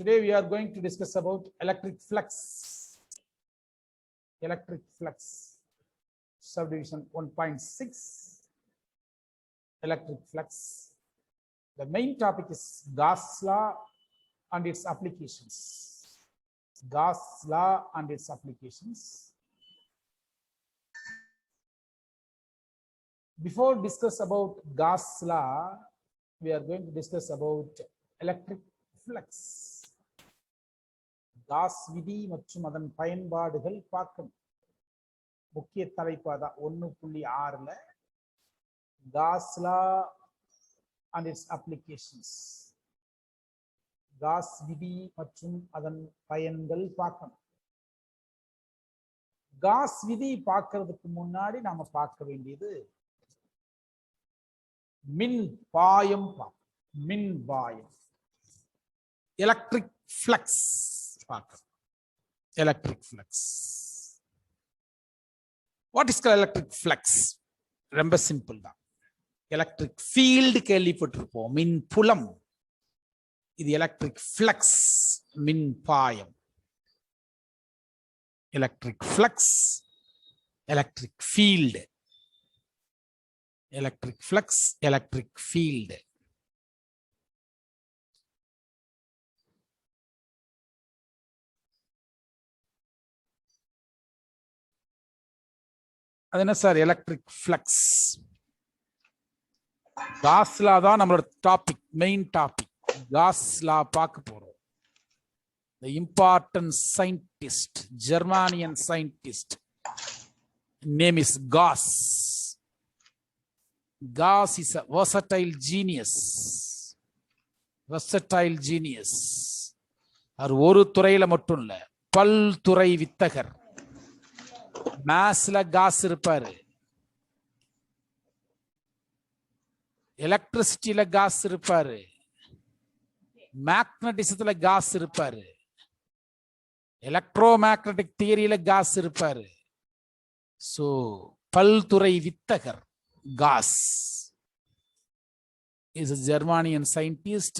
Today we are going to discuss about electric flux. Electric flux, subdivision 1.6. Electric flux. The main topic is Gauss law and its applications. Gauss law and its applications. Before discuss about Gauss law, we are going to discuss about electric flux. Gauss விதி மற்றும் அதன் பயன்பாடுகள் பார்க்கணும். முக்கிய தலைப்பு அதான் 1.6ல Gauss law and its applications. Gauss விதி மற்றும் அதன் பயன்கள் பார்க்கணும். காஸ் விதி பார்க்கிறதுக்கு முன்னாடி நாம பார்க்க வேண்டியது மின் பாயம். மின் பாயம், electric flux. Electric flux. What is called electric flux? ரொம்ப சிம்பிள் தான். எலக்ட்ரிக் ஃபீல்டு கேள்விப்பட்டிருப்போம், மின் புலம். இது எலக்ட்ரிக் ஃப்ளக்ஸ், மின் பாயம். Electric flux, electric field. Electric flux, electric field. அது என்ன sir electric flux? Gauss law தான் நம்மளோட topic, main topic. Gauss law பார்க்க போறோம். The important scientist, Germanian scientist, name is Gauss. Gauss is a versatile genius. Versatile genius. அவர் ஒரு துறையில மட்டும் இல்ல, பல்துறை வித்தகர். மேத்ஸ்ல காஸ் இருப்பாரு, எலக்ட்ரிசிட்டியில காஸ் இருப்பாரு, மேக்னட்டிசத்துல காஸ் இருப்பாரு, எலக்ட்ரோ மேக்னட்டிக் தியரியில காஸ் இருப்பாரு. சோ பல்துறை வித்தகர் Gauss is a Germanian scientist,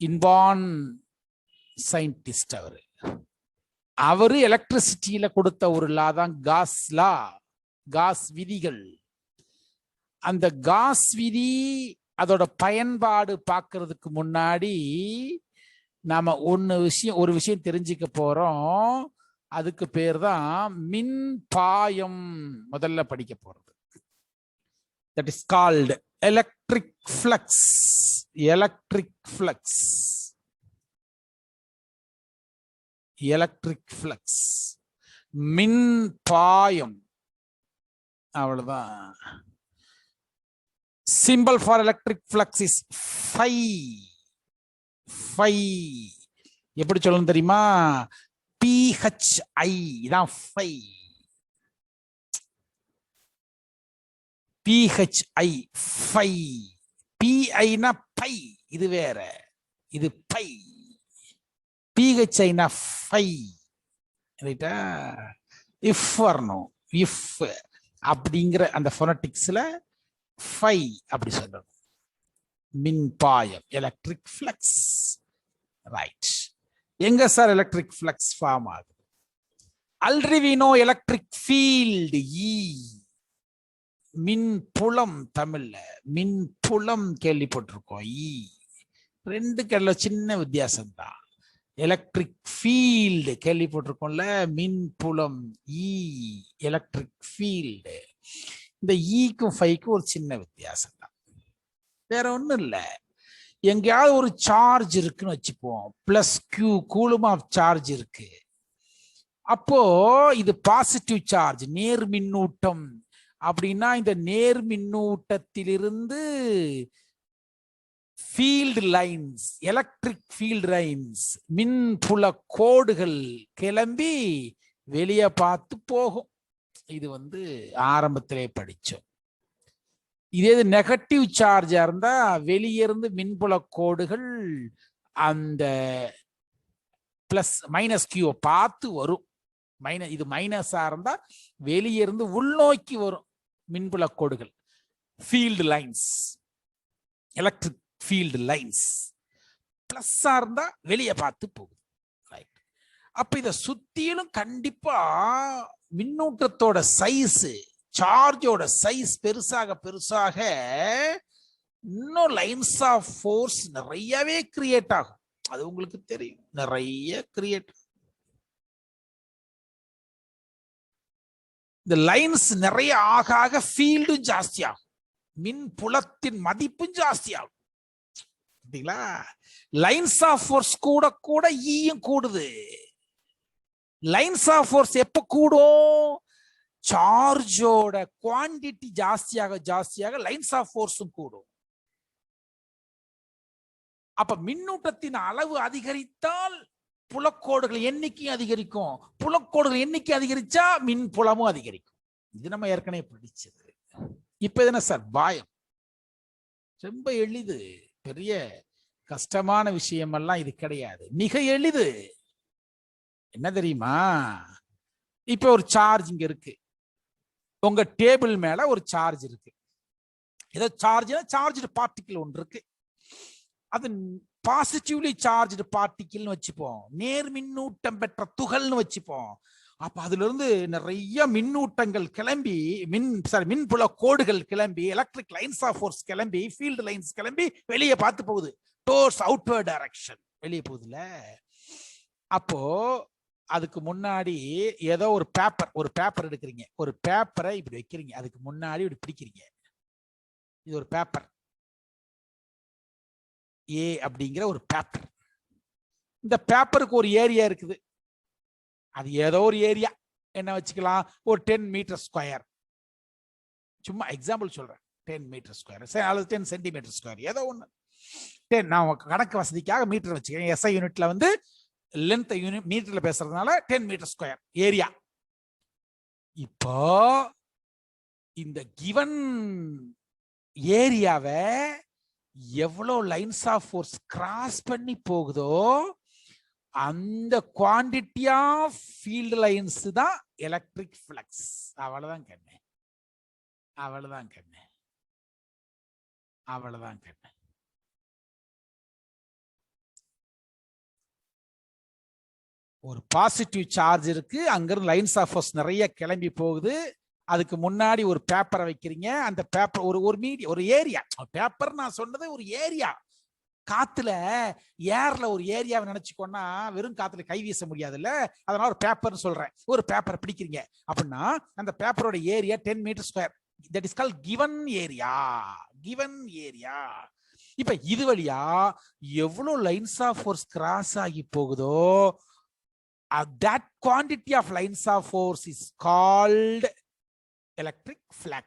inborn scientist. அவரு எலக்ட்ரிசிட்டியில கொடுத்த ஒரு லா தான் காஸ் லா, காஸ் விதிகள். அந்த காஸ் விதி அதோட பயன்பாடு பார்க்கறதுக்கு முன்னாடி நாம ஒரு விஷயம் தெரிஞ்சுக்க போறோம். அதுக்கு பேர் தான் மின் பாயம். முதல்ல படிக்க போறது that is called electric flux. electric flux, electric flux, மின் பாயம். அவ்வளவுதான். Simple for electric flux is phi. Phi எப்படி சொல்லணும் தெரியுமா? PHI தான் ஃபை. PHI phi. PI-னா பை, இது வேற, இது பை. PHI na phi, ரைட்டா? இஃப் வரணும், இஃப் அப்படிங்கிற அந்த ஃபோனட்டிக்ஸ்ல ஃபை அப்படி சொல்லணும். மின் பாயம், எலக்ட்ரிக் ஃப்ளக்ஸ். ரைட். எங்க சார் எலக்ட்ரிக் ஃப்ளக்ஸ் ஃபார்ம் ஆகுது? Already we know electric field, E. மின் புலம், தமிழ்ல மின் புலம் கேள்விப்பட்டிருக்கோம், இ. ரெண்டு கடல சின்ன வித்தியாசம் தான். எலக்ட்ரிக் ஃபீல்டு கேள்விப்பட்டிருக்கோம்ல, மின் புலம், இ. Electric field. இந்த ஈக்கும் ஃபைக்கும் ஒரு சின்ன வித்தியாசம் தான், வேற ஒன்றும் இல்லை. எங்கேயாவது ஒரு சார்ஜ் இருக்குன்னு வச்சுப்போம், plus Q, coulomb of charge இருக்கு. அப்போ இது பாசிட்டிவ் சார்ஜ், நேர் மின்னூட்டம். அப்படின்னா இந்த நேர் மின்னூட்டத்திலிருந்து field lines, electric field lines, மின்புல கோடுகள் கிளம்பி வெளியே பார்த்து போகும். இது ஆரம்பத்திலே படிச்சோம். இதே நெகட்டிவ் சார்ஜா இருந்தா வெளியே இருந்து மின்புல கோடுகள் அந்த பிளஸ் மைனஸ் கியூ பார்த்து வரும். இது மைனஸா இருந்தா வெளியே இருந்து உள்நோக்கி வரும் மின்புல கோடுகள், field lines, electric field lines. பிளஸ்ஸா இருந்தா வெளியே பார்த்து போகுது. ரைட். அப்ப இத சுத்திலும் கண்டிப்பா மின்னூட்டத்தோட சைஸ், சார்ஜோட சைஸ் பெருசாக பெருசாக இன்னும் லைன்ஸ் ஆஃப் ஃபோர்ஸ் நிறையவே கிரியேட் ஆகும். அது உங்களுக்கு தெரியும், நிறைய கிரியேட். இந்த லைன்ஸ் நிறைய ஆக ஆக ஃபீல்டும் ஜாஸ்தி ஆகும், மின் புலத்தின் மதிப்பும் ஜாஸ்தி ஆகும். லைன்ஸ் ஆஃப் ஃபோர்ஸ் கூட கூட ஈயும் கூடுது. லைன்ஸ் ஆஃப் ஃபோர்ஸ் எப்ப கூடும்? சார்ஜோட குவாண்டிட்டி ஜாஸ்தியாக ஜாஸ்தியாக லைன்ஸ் ஆஃப் ஃபோர்ஸும் கூடும். அப்ப மின்னூட்டத்தின் அளவு அதிகரித்தால் புலக்கோடுகள் எண்ணிக்கையும் அதிகரிக்கும். புலக்கோடுகள் எண்ணிக்கை அதிகரிச்சா மின் புலமும் அதிகரிக்கும். இது நம்ம ஏற்கனவே படிச்சது. இப்ப என்ன சார் பாயம்? ரொம்ப எளிது, பெரிய கஷ்டமான விஷயம் எல்லாம் இது கிடையாது, மிக எளிது. என்ன தெரியுமா? இப்ப ஒரு சார்ஜ் இங்க இருக்கு, உங்க டேபிள் மேல ஒரு சார்ஜ் இருக்கு. ஏதோ சார்ஜ் பார்ட்டிகிள் ஒன்று இருக்கு. அது பாசிட்டிவ்லி சார்ஜ்டு பார்ட்டிகிள்னு வச்சுப்போம், நேர் மின்னூட்டம் பெற்ற துகள்னு வச்சுப்போம். அப்ப அதுல இருந்து நிறைய மின்னூட்டங்கள் கிளம்பி மின்புல கோடுகள் கிளம்பி எலக்ட்ரிக் லைன்ஸ் ஆஃப் ஃபோர்ஸ் கிளம்பி ஃபீல்டு லைன்ஸ் கிளம்பி வெளியே பார்த்து போகுது. டோர்ஸ் அவுட்வர்ட் டைரக்ஷன் வெளியே போகுதுல. அப்போ அதுக்கு முன்னாடி ஏதோ ஒரு பேப்பர் எடுக்கிறீங்க, ஒரு பேப்பரை இப்படி வைக்கிறீங்க, அதுக்கு முன்னாடி இப்படி பிடிக்கிறீங்க. இது ஒரு பேப்பர் ஏ அப்படிங்கிற ஒரு பேப்பர். இந்த பேப்பருக்கு ஒரு ஏரியா இருக்குது, அது ஏதோ ஒரு ஏரியா, என்ன வச்சுக்கலாம், ஒரு 10 மீட்டர் ஸ்கொயர். சும்மா எக்ஸாம்பிள் சொல்றேன், 10 மீட்டர் ஸ்கொயர் அல்லது 10 சென்டிமீட்டர் ஸ்கொயர், ஏதோ ஒண்ணு. 10 நான் கணக்கு வசதிக்காக மீட்டர் வச்சுக்கிறேன். எஸ்ஐ யூனிட்ல வந்து லென்த் யூனிட் மீட்டர்ல பேசுறதுனால 10 மீட்டர் ஸ்கொயர் ஏரியா. இப்போ இந்த கிவன் ஏரியாவை எவ்வளவு லைன்ஸ் ஆஃப் ஃபோர்ஸ் கிராஸ் பண்ணி போகுதோ அந்த குவாண்டிட்டி ஆஃப் ஃபீல்ட் லைன்ஸ் தான் எலக்ட்ரிக் ஃப்ளக்ஸ். அவ்வளவுதான் கண்ணு, அவ்வளவுதான் கண்ணு, அவ்வளவுதான் கண்ணு. ஒரு பாசிட்டிவ் சார்ஜ் இருக்கு, அங்கிருந்து லைன்ஸ் ஆஃப் ஃபோர்ஸ் நிறைய கிளம்பி போகுது. அதுக்கு முன்னாடி ஒரு பேப்பரை வைக்கிறீங்க, அந்த பேப்பர் ஒரு ஏரியா. பேப்பர் நான் சொன்னது ஒரு ஏரியா. காத்துல ஏர்ல ஒரு ஏரியாவை நினைச்சுக்கோன்னா வெறும் காத்துல கை வீச முடியாதுல்ல, அதனால ஒரு பேப்பர்னு சொல்றேன். ஒரு பேப்பரை பிடிக்கிறீங்க அப்படின்னா அந்த பேப்பரோட area 10 meter square. That is called given area. Given area. இப்ப இது வழியா எவ்வளவு லைன்ஸ் ஆஃப் ஃபோர்ஸ் கிராஸ் ஆகி போகுதோ that quantity of lines of force is called electric flux.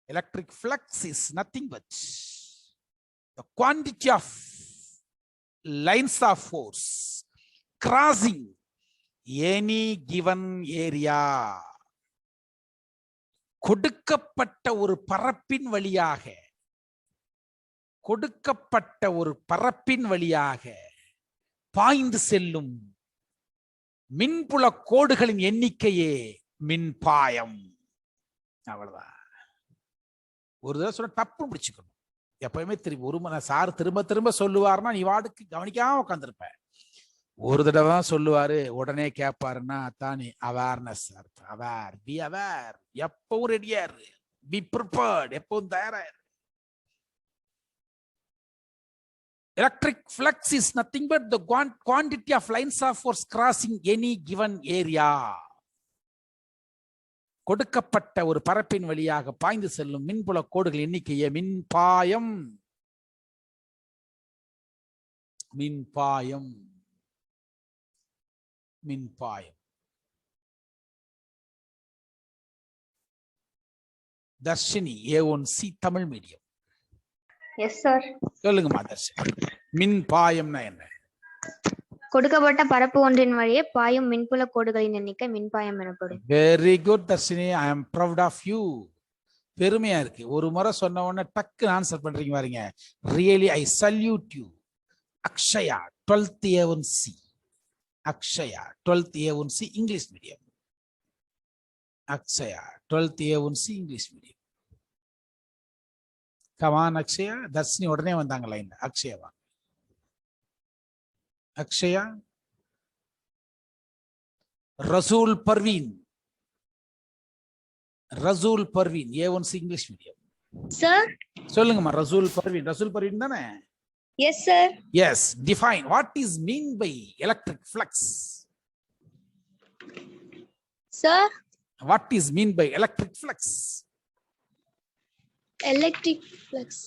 Electric flux is nothing but the quantity of lines of force crossing any given area. கொடுக்கப்பட்ட ஒரு பரப்பின் வழியாக பாய்ந்து செல்லும் மின்புல கோடுகளின் எண்ணிக்கையே மின்பாயம். அவ்வளவுதான். ஒரு தடவை சொன்ன தப்பு பிடிச்சுக்கணும். எப்பயுமே சார் திரும்ப திரும்ப சொல்லுவாருன்னா நீ வாடுக்கு கவனிக்காம உட்காந்துருப்ப. ஒரு தடவை தான் சொல்லுவாரு, உடனே கேட்பாருன்னா தானே அவேர்னஸ். அவேர், பி அவேர், எப்பவும் ரெடியா இரு, பி ப்ரிப்பேர்ட், எப்பவும் தயாரா இரு. Electric flux is nothing but the quantity of lines of force crossing any given area. கொடுக்கப்பட்ட ஒரு பரப்பின் வழியாக பாய்ந்து செல்லும் மின்புல கோடுகள் எண்ணிக்கையே மின்பாயம். மின்பாயம், மின்பாயம். தர்ஷினி, A1C தமிழ் மீடியம். Yes sir. சொல்லுங்கம்மா தர்ஷினி, மின்பாயம்னா என்ன? கொடுக்கப்பட்ட பரப்பு ஒன்றின் வழியே பாயும் மின்புல கோடுகளின் எண்ணிக்கை மின்பாயம் எனப்படும். Very good Darshini, I am proud of you. பெருமையா இருக்கு. ஒரு முறை சொன்ன உடனே டக்கு ஆன்சர் பண்றீங்க பாருங்க. Really I salute you. Akshaya 12th A1C. Akshaya 12th A1C English medium. Akshaya 12th A1C English medium. Come on Akshaya. Darshini உடனே வந்தாங்க லைன். அக்ஷயாவா? Akshaya. Rasool Parveen. Rasool Parveen, A1C English medium. Sir சொல்லுங்கம்மா. ரசூல் பர்வீன். ரசூல் பர்வீன் தானே? Yes sir. Yes. Define what is mean by electric flux. Sir what is mean by electric flux. Electric flux.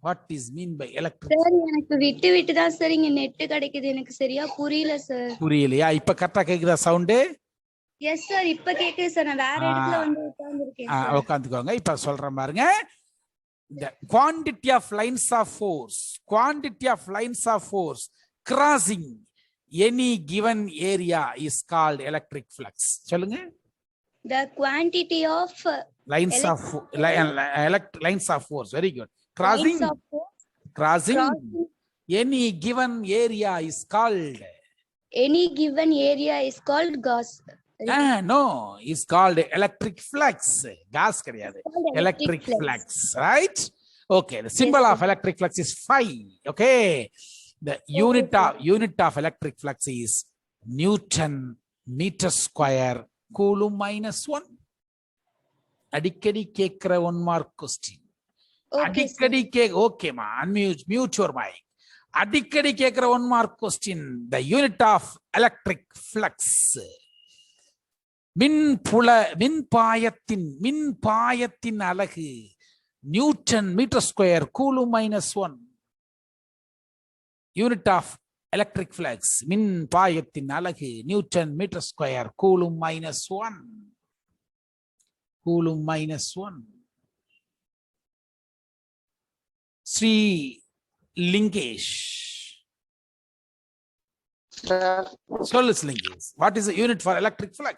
What is mean by electric. Sir எனக்கு விட்டு விட்டு தான் sir இங்க net கிடைக்குது, எனக்கு சரியா புரியல சார். புரியலையா? இப்ப கரெக்டா கேக்குதா சவுண்டு? எஸ் சார் இப்ப கேக்குது சார். நான் வேற இடத்துல வந்து உட்கார்ந்திருக்கேன். உட்காந்துக்கோங்க. இப்ப சொல்றேன் பாருங்க. The quantity of lines of force, quantity of lines of force crossing any given area is called electric flux. சொல்லுங்க. The quantity of lines of lines of force. Very good. Crossing lines of force crossing any given area is called. Any given area is called gas. No, is called electric flux. Gas கிடையாது. Electric flux, right? Okay, the symbol of electric flux is phi. Okay, the unit of electric flux is Newton meter square coulomb -1. அடிக்கடி கேக்குற 1 mark question. அடிக்கடி okay ma, unmute your mic. அடிக்கடி கேக்குற 1 mark question. The unit of electric flux. மின்பாயத்தின் அலகு newton meter square coulomb -1. Unit of electric flux. மின்பாயத்தின் அலகு newton meter square coulomb -1. Coulomb -1. Sri Lingesh. சொல்லு Lingesh. What is the unit for electric flux?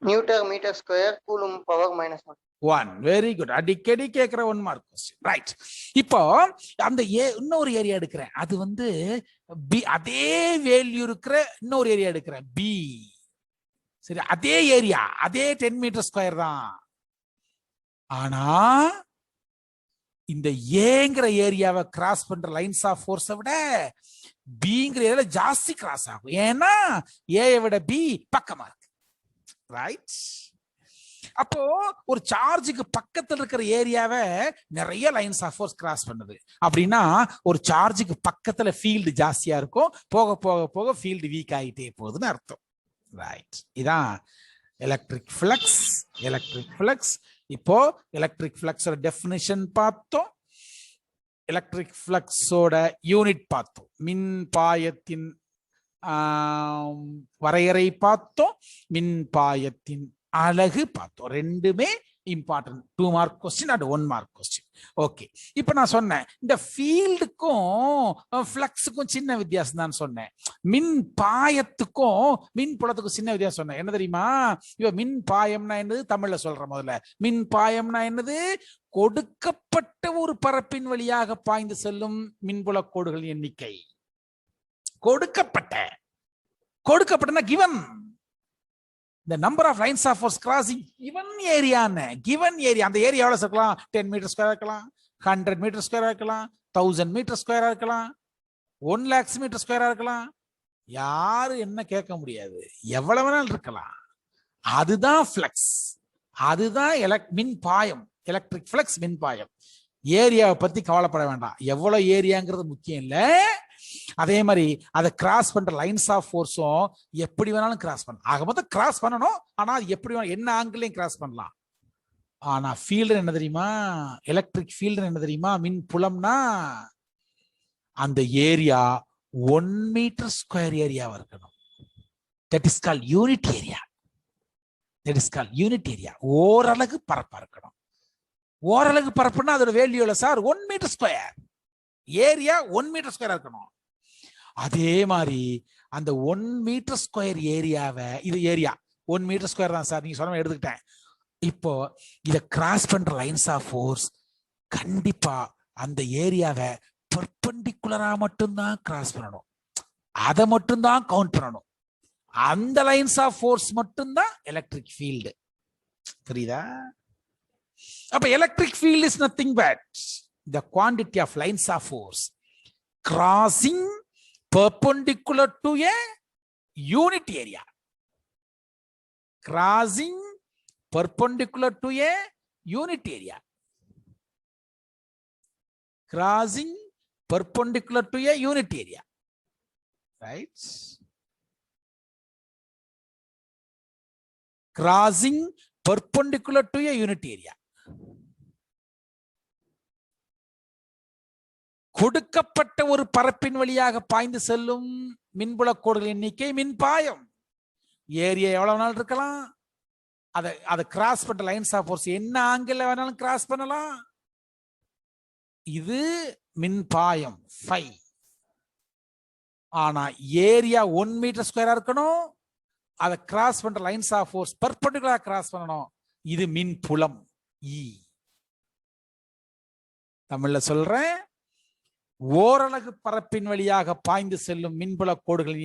Newton meter square coulomb power -1. 1. Very good. அடிக்கடி கேக்குற 1 mark question. Right. இப்போ அந்த இன்னொரு ஏரியா எடுக்கிறேன். அது வந்து B. அதே வேல்யூ இருக்கிற இன்னொரு ஏரியா எடுக்கிறேன் B. சரி, அதே ஏரியா, அதே 10 மீட்டர் ஸ்கொயர் தான். ஆனா இந்த ஏங்கிற ஏரியாவை கிராஸ் பண்ற லைன்ஸ் ஆஃப் ஃபோர்ஸை விட பிங்கிற ஏரியால ஜாஸ்தி கிராஸ் ஆகும். ஏன்னா ஏயை விட பி பக்கமா இருக்கு. ரைட். அப்போ ஒரு சார்ஜுக்கு பக்கத்துல இருக்கிற ஏரியாவை நிறைய லைன்ஸ் ஆஃப் ஃபோர்ஸ் கிராஸ் பண்ணுது. அப்படின்னா ஒரு சார்ஜுக்கு பக்கத்துல ஃபீல்டு ஜாஸ்தியா இருக்கும், போக போக போக ஃபீல்டு வீக் ஆகிட்டே போகுதுன்னு அர்த்தம். ரைட். இதான் எலக்ட்ரிக் ஃப்ளக்ஸ். Electric flux. இப்போ எலக்ட்ரிக் ஃப்ளக்ஸோட டெஃபினிஷன் பார்த்தோம். எலக்ட்ரிக் ஃப்ளக்ஸோட யூனிட் பார்த்தோம். மின்பாயத்தின் வரையறை பார்த்தோம். மின்பாயத்தின் அலகு பார்த்தோம். ரெண்டுமே important. 2 mark question and 1 mark question. Okay. இப்ப நான் சொன்னேன் இந்த ஃபீல்டுக்கும் ஃப்ளக்ஸுக்கும் சின்ன வித்தியாசம் தான் சொன்னேன். மின் பாயத்துக்கும் மின் புலத்துக்கும் சின்ன வித்தியாசம் சொன்னேன். என்ன தெரியுமா? இப்ப மின் பாயம்னா என்னது தமிழ்ல சொல்ற. முதல்ல மின் பாயம்னா என்னது? கொடுக்கப்பட்ட ஒரு பரப்பின் வழியாக பாய்ந்து செல்லும் மின்புல கோடுகளின் எண்ணிக்கை. கொடுக்கப்பட்டனா given. The number of lines of force crossing given area. அந்த ஏரியா எவ்வளவு இருக்கலாம்? 10 மீட்டர் ஸ்கொயர் இருக்கலாம், 100 மீட்டர் ஸ்கொயர் இருக்கலாம், 1000 மீட்டர் ஸ்கொயர் இருக்கலாம், 1 lakhs மீட்டர் ஸ்கொயர் இருக்கலாம். யாரு என்ன கேட்க முடியாது, எவ்வளவு வேணாலும் இருக்கலாம். அதுதான் ஃப்ளக்ஸ். அதுதான் மின் பாயம். எலக்ட்ரிக் ஃப்ளக்ஸ் மின் பாயம். ஏரியாவை பத்தி கவலைப்பட வேண்டாம். எவ்வளவு ஏரியாங்கிறது முக்கியம் இல்ல. அதே மாதிரி அதை கிராஸ் பண்ற லைன்ஸ் ஆஃப் ஃபோர்ஸும் எப்படி வேணாலும் கிராஸ் பண்ணலாம். ஆக மொத்தம் கிராஸ் பண்ணணும். ஆனா அது எப்படி வேணாலும் என்ன ஆங்கிளையும் கிராஸ் பண்ணலாம். ஆனா ஃபீல்டு என்ன தெரியுமா? எலக்ட்ரிக் ஃபீல்டு என்ன தெரியுமா? மின் புலம்னா அந்த ஏரியா 1 மீட்டர் ஸ்கொயர் ஏரியாவா இருக்கணும். That is called unit area. ஓரலகு பரப்பா இருக்கணும். ஓரலகு பரப்புனா அதோட வேல்யூ இல்ல sir, 1 metre square. Area 1 metre square இருக்கணும். அதே மாதிரி அந்த 1 மீட்டர் ஸ்கொயர் ஏரியாவை, இது ஏரியா 1 மீட்டர் ஸ்கொயர் தான் சார், நீங்க சொன்ன எடுத்துக்கிட்டேன். இப்போ இத கிராஸ் பண்ற லைன்ஸ் ஆஃப் ஃபோர்ஸ் கண்டிப்பா அந்த ஏரியாவை பெர்பெண்டிகுலரா மட்டும்தான் கிராஸ் பண்ணணும். அதை மட்டும்தான் கவுண்ட் பண்ணணும். அந்த லைன்ஸ் ஆஃப் ஃபோர்ஸ் மட்டும்தான் எலக்ட்ரிக் ஃபீல்டு. புரியுதா? அப்ப electric field is nothing but the quantity of lines of force crossing perpendicular to a unit area. Crossing perpendicular to a unit area. Crossing perpendicular to a unit area. Right? Crossing perpendicular to a unit area. கொடுக்கப்பட்ட ஒரு பரப்பின் வழியாக பாய்ந்து செல்லும் மின்புல கோடுகள் எண்ணிக்கை மின்பாயம். Area எவ்வளவு நாள் இருக்கலாம், அதை கிராஸ் பண்ற லைன்ஸ் ஆஃப் ஃபோர்ஸ் என்ன ஆங்கிள் வேணாலும் கிராஸ் பண்ணலாம். இது மின்பாயம் 5. ஆனா ஏரியா 1 மீட்டர் ஸ்கொயரா இருக்கணும், அதை கிராஸ் பண்ற லைன்ஸ் ஆஃப் ஃபோர்ஸ் பெர்பெண்டிகுலரா கிராஸ் பண்ணணும். இது மின் புலம் E. தமிழ்ல சொல்றேன், ஓரலகு பரப்பின் வழியாக பாய்ந்து செல்லும் மின்புல கோடுகள்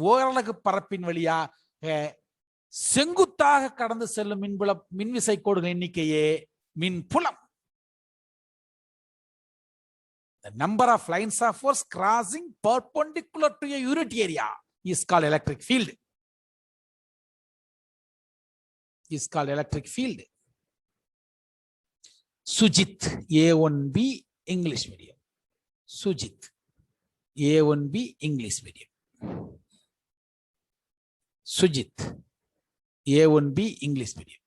ஓரலகு பரப்பின் வழியாக செங்குத்தாக கடந்து செல்லும் மின்விசை கோடுகள் எண்ணிக்கையே மின்புலம். The number of lines of force crossing perpendicular to a unit area is called electric field. Is called electric field. Sujit, A1B, English medium. Sujit, A1B, English medium. Sujit, A1B, English medium.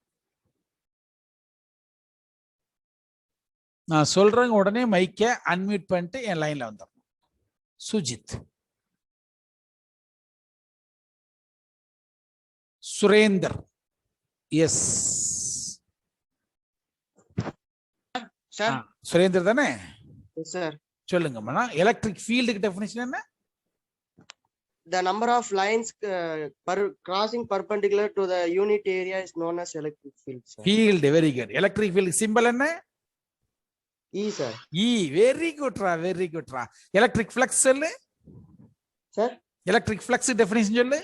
நான் சொல்றேன், உடனே மைக்க unmute பண்ணிட்டு என் லைன்ல வந்துடணும். Sujith. Surender. Yes sir. Surender தானே? Sir சொல்லுங்க. எலக்ட்ரிக் ஃபீல்டுக்கு டெஃபினிஷன் என்ன? The number of lines crossing perpendicular to the unit area is known as electric field, sir. Field, very good. Electric field symbol என்ன? E, sir. E, very good ra, very good ra. Electric flux சொல்லு. Sir? Electric flux definition சொல்லு.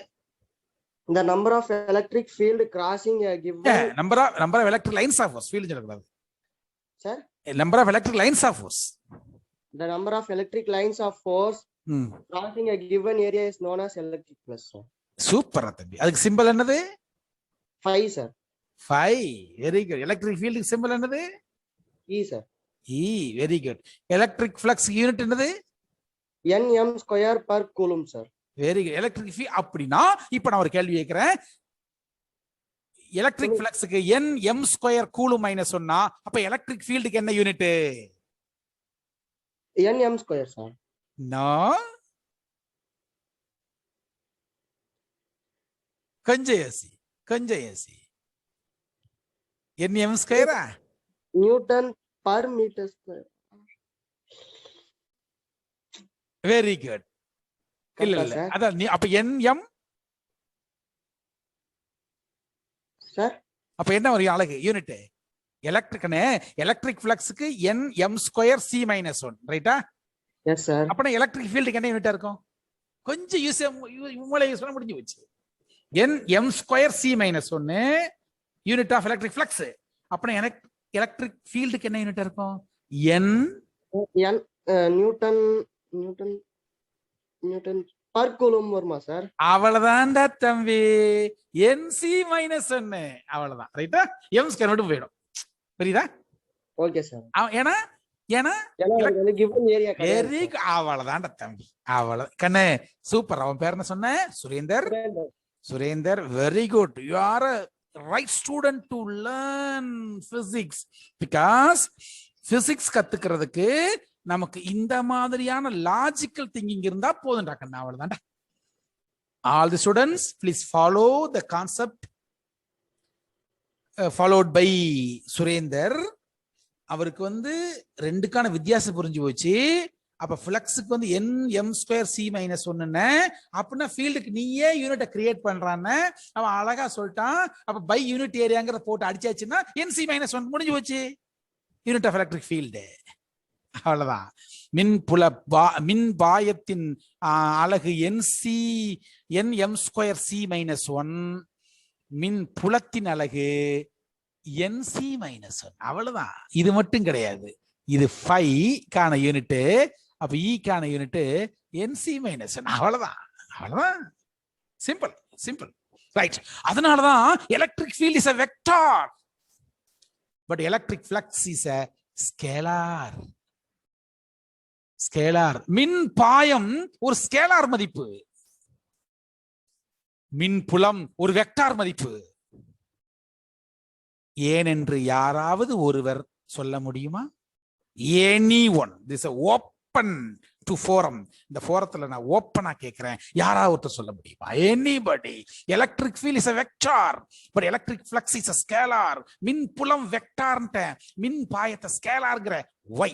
The number of electric field crossing a given number of electric lines of force. Field சொல்லக்கூடாது. Sir? Number of electric lines of force. The number of electric lines of force crossing a given area is known as electric flux, sir. Super தம்பி. அதுக்கு symbol என்னது? 5, sir. 5, very good. Electric field symbol என்னது? E, sir. E, very good. Electric flux unit என்னது? Nm square per coulomb, sir. Very good. Electric field அப்படினா இப்போ நான் ஒரு கேள்வி கேக்குறேன். எலக்ட்ரிக் ஃப்ளக்ஸ்க்கு Nm ஸ்கொயர் கூலும் மைனஸ் சொன்னா அப்ப எலக்ட்ரிக் ஃபீல்டுக்கு என்ன unit? Nm square, sir. No. கொஞ்சம் ஏசி. Nm ஸ்கொயரா? Newton per meter square. Very good. இல்ல அதான் அப்ப Nm சார் அப்ப என்ன ஒரு அலகு யூனிட்? எலக்ட்ரிக் ஃப்ளக்ஸ்க்கு Nm ஸ்கொயர் C - 1, ரைட்டா? Yes sir. அப்ப எலக்ட்ரிக் ஃபீல்டுக்கு என்ன யூனிட்டா இருக்கும்? கொஞ்சம் மூளை யூஸ் பண்ண முடிஞ்சு போச்சு. Nm square C - 1 unit of electric flux. அப்ப எலக்ட்ரிக் ஃபீல்டுக்கு என்ன யூனிட்டா இருக்கும்? நியூட்டன் per coulomb வருமா சார்? அவ்வளவுதான்டா தம்பி. Nc - 1 அவ்வளவுதான், ரைட்டா? m ஸ்கொயர் மட்டும் போயிடும். புரியுதா? Okay sir. ஏன்னா given area வெரி அவ்வளவுதான்டா தம்பி. அவ்வளவு கண்ணே, சூப்பர். அவன் பேர் என்ன சொன்ன? Surender. Very good. You are a right student to learn physics, because physics கத்துக்கிறதுக்கு நமக்கு இந்த மாதிரியான லாஜிக்கல் திங்கிங் இருந்தா போதும்டா கண்ணா. அவ்வளவுதான்டா. All the students please follow the concept followed by Surender. அவருக்கு ரெண்டுக்கான வித்தியாசம் புரிஞ்சு போச்சு. அப்ப ஃப்ளக்ஸுக்கு Nm ஸ்கொயர் C - 1 அப்படின்னா ஃபீல்டுக்கு நீயே யூனிட்டை கிரியேட் பண்றான்னு அவன் அழகா சொல்லிட்டான். அப்ப பை யூனிட் ஏரியாங்கிற போட்டு அடிச்சாச்சுன்னா Nc - 1 முடிஞ்சு போச்சு, யூனிட் ஆஃப் எலக்ட்ரிக் ஃபீல்டு. அவ்வளவுதான். மின் பாயத்தின் அலகு Nm ஸ்கொயர் C - 1, மின் புலத்தின் அலகு NC minus 1 அவ்வளவுதான். இது மட்டும் கிடையாது. இது phi கான யூனிட், அப்ப E கான யூனிட் NC minus 1 அவ்வளவுதான். அவ்வளவுதான். Simple simple right. அதனாலதான் electric field is a vector but electric flux is a scalar. Scalar. மின் பாயம் ஒரு ஸ்கேலார் மதிப்பு, மின் புலம் ஒரு வெக்டார் மதிப்பு. ஏனென்று யாராவது ஒருவர் சொல்ல முடியுமா? anyone. this is open to forum. இந்த ஃபோரத்துல நான் ஓப்பனா கேக்குறேன், யாராவது ஒருத்தர் சொல்ல முடியுமா? anybody. electric field is a vector but electric flux is a scalar. மின் புலம் வெக்டார்ன்ட்ட, மின் பாயத்தை ஸ்கேலார்ங்கற. why?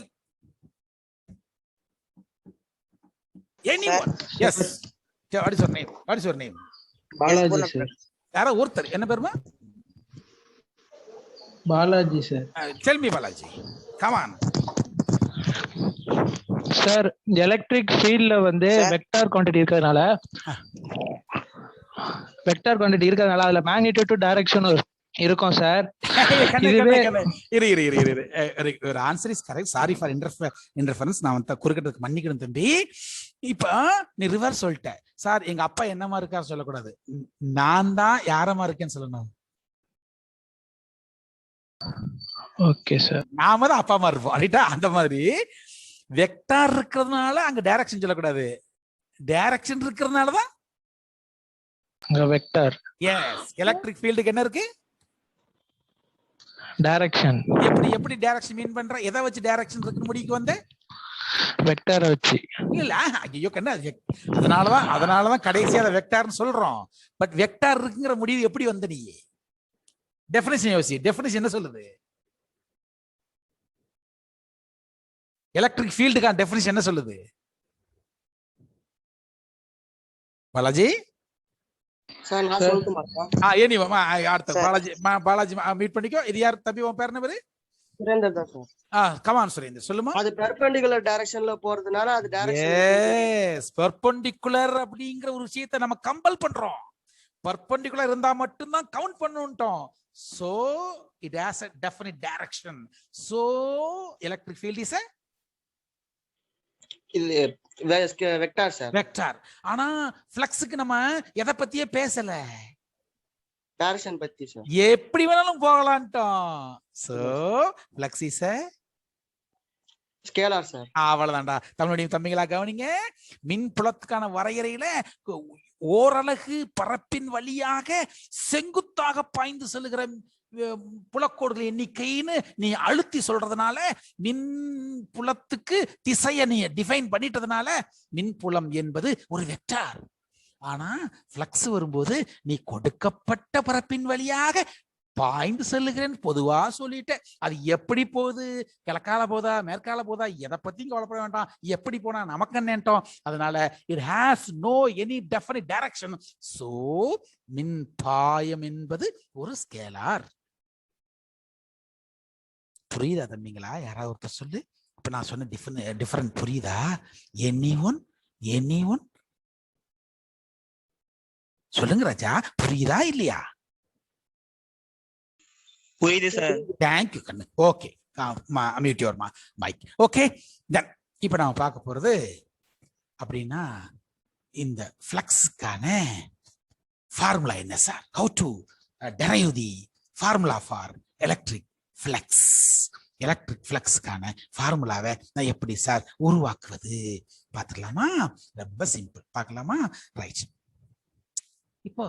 anyone. yes. what is your name? what is your name? Balaji sir. யாரோ ஒருத்தர், என்ன பேருமா? Balaji sir. tell me Balaji, come on. Sir electric ஃபீல்ட்ல வந்து vector quantity இருக்கிறதுனால அதுல மேக்னிட்யூட் டு டைரக்ஷன் இருக்கும் சார். ஒரு answer is correct. Sorry for interference. நான் வந்து குறுக்கிட்டதுக்கு மன்னிக்கணும் தம்பி. இப்ப நீ ரிவர்ஸ் சொல்லிட்ட. சார் எங்க அப்பா என்னமா இருக்காரு சொல்லக்கூடாது, நான் தான் யாரமா இருக்கேன்னு சொல்லணும். Okay sir. நாம தான் அப்பா அம்மா இருப்போம் ரைட்டா? அந்த மாதிரி வெக்டார் இருக்கிறதுனால அங்க டைரக்ஷன் சொல்லக்கூடாது, டைரக்ஷன் இருக்கிறதுனாலதான் அங்க வெக்டார். எஸ். எலக்ட்ரிக் ஃபீல்டுக்கு என்ன இருக்கு? டைரக்ஷன். எப்படி டைரக்ஷன் மீன் பண்ற? எதை வச்சு டைரக்ஷன் இருக்குன்னு முடிவுக்கு வந்து? வெக்டாரை வச்சு. இல்ல ஐயோ கண்ணா, அதனாலதான் கடைசியா அதை வெக்டார்னு சொல்றோம். பட் வெக்டார் இருக்குங்கிற முடிவு எப்படி வந்த நீ? டெஃபினிஷன் யோசி. டெஃபினிஷன் என்ன சொல்லுது? எலக்ட்ரிக் ஃபீல்டுக்கான டெஃபினிஷன் என்ன சொல்லுது பாலாஜி? சார் நான் சொல்லட்டுமா சார்? ஏனி அடுத்த பாலாஜி மீட் பண்ணிக்கோ. இது யார் தம்பி, உன் பேர் என்ன பேரு? சுரேந்தர் தான் சார். கமான் சுரேந்தர், சொல்லுமா. அது பெர்பெண்டிகுலர் டைரக்ஷன்ல போறதுனால அது டைரக்ஷன். எஸ், பெர்பெண்டிகுலர் அப்படிங்கிற ஒரு விஷயத்தை நம்ம கம்பல் பண்றோம். பெர்பெண்டிகுலர் இருந்தா மட்டும் தான் count பண்ணுட்டோம். so it has a definite direction. so electric field is a vector sir. Vector. ஆனா ஃப்ளக்ஸ்க்கு நம்ம எதை பத்தியே பேசல, டைரக்ஷன் பத்தி சார். எப்படி வேணாலும் போகலாம்ட்டோம். so flux is a scalar sir. அவ்வளவுதான்டா. தமிழுடைய தம்பிகளா கவனிங்க. மின் புலத்துக்கான வரையறையில ஓரலகு பரப்பின் வழியாக செங்குத்தாக பாய்ந்து செல்லுகிற புலக்கோடுகள் எண்ணிக்கைன்னு நீ அழுத்தி சொல்றதுனால, மின் புலத்துக்கு திசையை நீ டிஃபைன் பண்ணிட்டதுனால மின் புலம் என்பது ஒரு வெக்டார். ஆனா ஃப்ளக்ஸ் வரும்போது நீ கொடுக்கப்பட்ட பரப்பின் வழியாக பாய்ந்து செல்லுகிறேன் பொதுவா சொல்லிட்டு, அது எப்படி போகுது, கிழக்கால போதா மேற்கால போதா எதை பத்தியும் கவலைப்பட வேண்டாம், எப்படி போனா நமக்கு என்னட்டோம். அதனால it has no any definite direction. So மின் பாயம் என்பது ஒரு ஸ்கேலார். புரியுதா தம்பிங்களா? யாராவது ஒருத்தர் சொல்லு. இப்ப நான் சொன்ன டிஃபரண்ட் புரியுதா? எனிஒன் சொல்லுங்க ராஜா, புரியுதா இல்லையா? புரியுது சார். தேங்க் யூ கண்ணு. Okay, mute your mic. Okay, then இப்போ நாம பார்க்க போறது அப்படின்னா இந்த ஃப்ளக்ஸுக்கான ஃபார்முலா என்ன sir? How to derive the formula for electric flux. Electric ஃப்ளக்ஸுக்கான ஃபார்முலாவை நான் எப்படி சார் உருவாக்குவது பார்த்துக்கலாமா? ரொம்ப சிம்பிள். பார்க்கலாமா? ரைட். இப்போ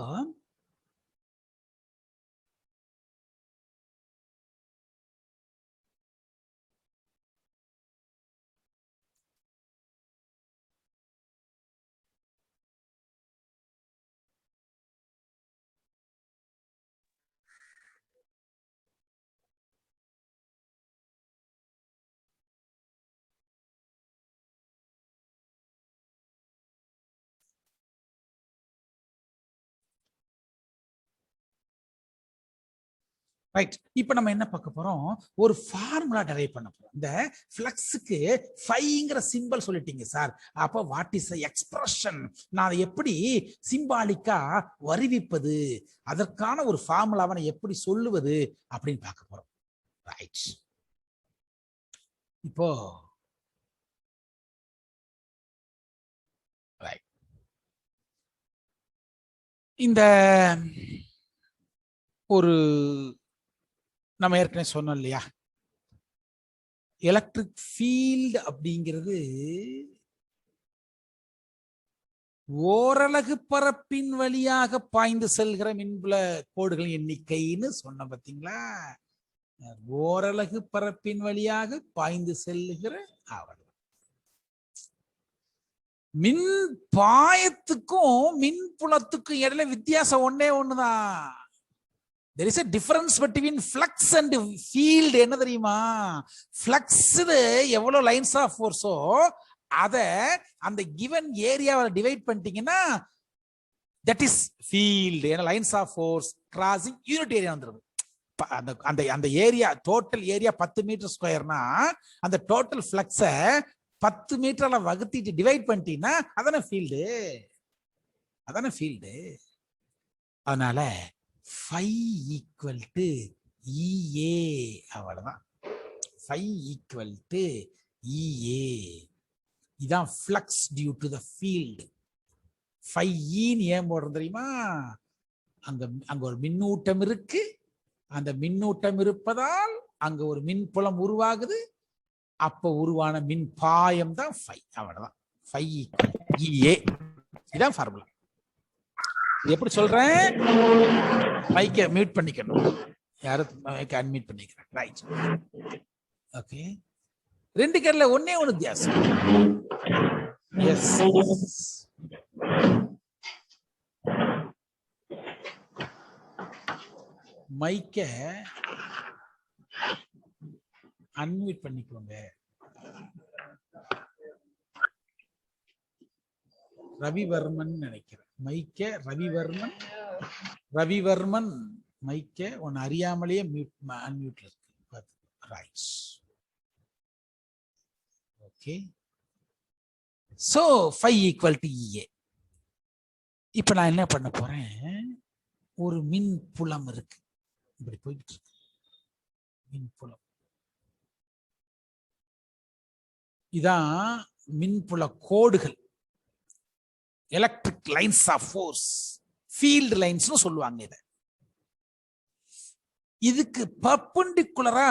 ரைட். இப்போ நம்ம என்ன பார்க்க போறோம், ஒரு ஃபார்முலா டெரைவ் பண்ண போறோம். இந்த ஃப்ளக்ஸுக்கு ஃபைங்கிற சிம்பல் சொல்லிட்டீங்க சார், அப்போ வாட் இஸ் எக்ஸ்பிரஷன், நான் அதை எப்படி சிம்பாலிக்கா வருவிப்பது, அதற்கான ஒரு ஃபார்முலாவை நான் எப்படி சொல்லுவது அப்படின்னு பார்க்க போறோம். ரைட். இப்போ இந்த ஒரு நம்ம ஏற்கனவே சொன்னோம் இல்லையா, எலக்ட்ரிக் ஃபீல்டு அப்படிங்கிறது ஓரலகு பரப்பின் வழியாக பாய்ந்து செல்கிற மின்புல கோடுகளின் எண்ணிக்கைன்னு சொன்ன பார்த்தீங்களா. ஓரலகு பரப்பின் வழியாக பாய்ந்து செல்லுகிற ஆவணம். மின் பாயத்துக்கும் மின் புலத்துக்கும் இடையில வித்தியாசம் ஒன்னே ஒண்ணுதான். There is a difference between flux and field. என்ன தெரியுமா, ஃப்ளக்ஸ் எவ்வளவு லைன்ஸ் ஆஃப் ஃபோர்ஸோ அதை அந்த கிவன் ஏரியாவை டிவைட் பண்ணிட்டீங்கன்னா தட் இஸ் ஃபீல்டு. ஏன்னா lines of force crossing unit area வந்துருது. அந்த அந்த ஏரியா டோட்டல் ஏரியா 10 மீட்டர் ஸ்கொயர்னா அந்த டோட்டல் ஃப்ளக்ஸை 10 மீட்டர்ல வகுத்திட்டு டிவைட் பண்ணிட்டீங்கன்னா அதான ஃபீல்டு, அதான ஃபீல்டு. அதனால phi equal to EA, அவ்வளவுதான். phi equal to EA, இதான் flux due to the field. phi E ஏன் போடுறது தெரியுமா, அங்க ஒரு மின்னூட்டம் இருக்கு, அந்த மின்னூட்டம் இருப்பதால் அங்க ஒரு மின்புலம் உருவாகுது, அப்ப உருவான மின் பாயம் தான் phi, அவ்வளவுதான். phi equal EA, இதான் ஃபார்முலா. எப்படி சொல்றேன், மைக்க மியூட் பண்ணிக்கணும், யாரும் மைக்க அன்மியூட் பண்ணிக்கிறேன். ரைட். ஓகே, ரெண்டு கேர்ல ஒன்னே ஒன்னு வித்தியாசம். எஸ், மைக்க அன்மியூட் பண்ணிக்கோங்க. ரவிவர்மன் நினைக்கிறேன், மைக்க ரவிவர்மன் மைக்க ஒன்னு அறியாமலேயே அன்மியூட்ல இருக்கு. Right. Okay, so phi equal to EA. இப்ப நான் என்ன பண்ண போறேன், ஒரு மின் புலம் இருக்கு, இப்படி போயிட்டு இருக்கு மின் புலம். இதான் மின்புல கோடுகள், electric lines of force, field lines சொல்லுவாங்க. இத இதுக்கு பர்பெண்டிகுலரா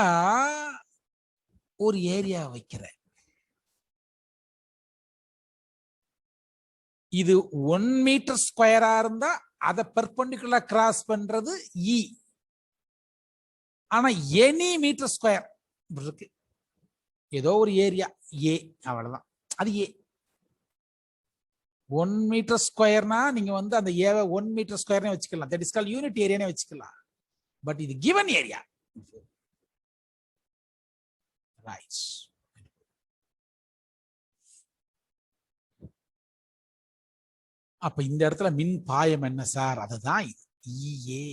ஒரு ஏரியா வைக்கிற, இது 1 மீட்டர் ஸ்கொயரா இருந்தா அதை பர்பெண்டிகுலரா கிராஸ் பண்றது E. ஆனா எனி மீட்டர் ஸ்கொயர் இருக்கு, ஏதோ ஒரு ஏரியா A, அவ்வளவுதான், அது A. 1 மீட்டர் ஸ்கொயர்னா நீங்க வந்து அந்த ஏவை 1 மீட்டர் ஸ்கொயர்னே வச்சுக்கலாம், தட் இஸ் கால்ட் யூனிட் ஏரியானே வச்சுக்கலாம். பட் இது கிவன் ஏரியா. ரைட். அப்ப இந்த இடத்துல மின் பாயம் என்ன சார், அதுதான் EA.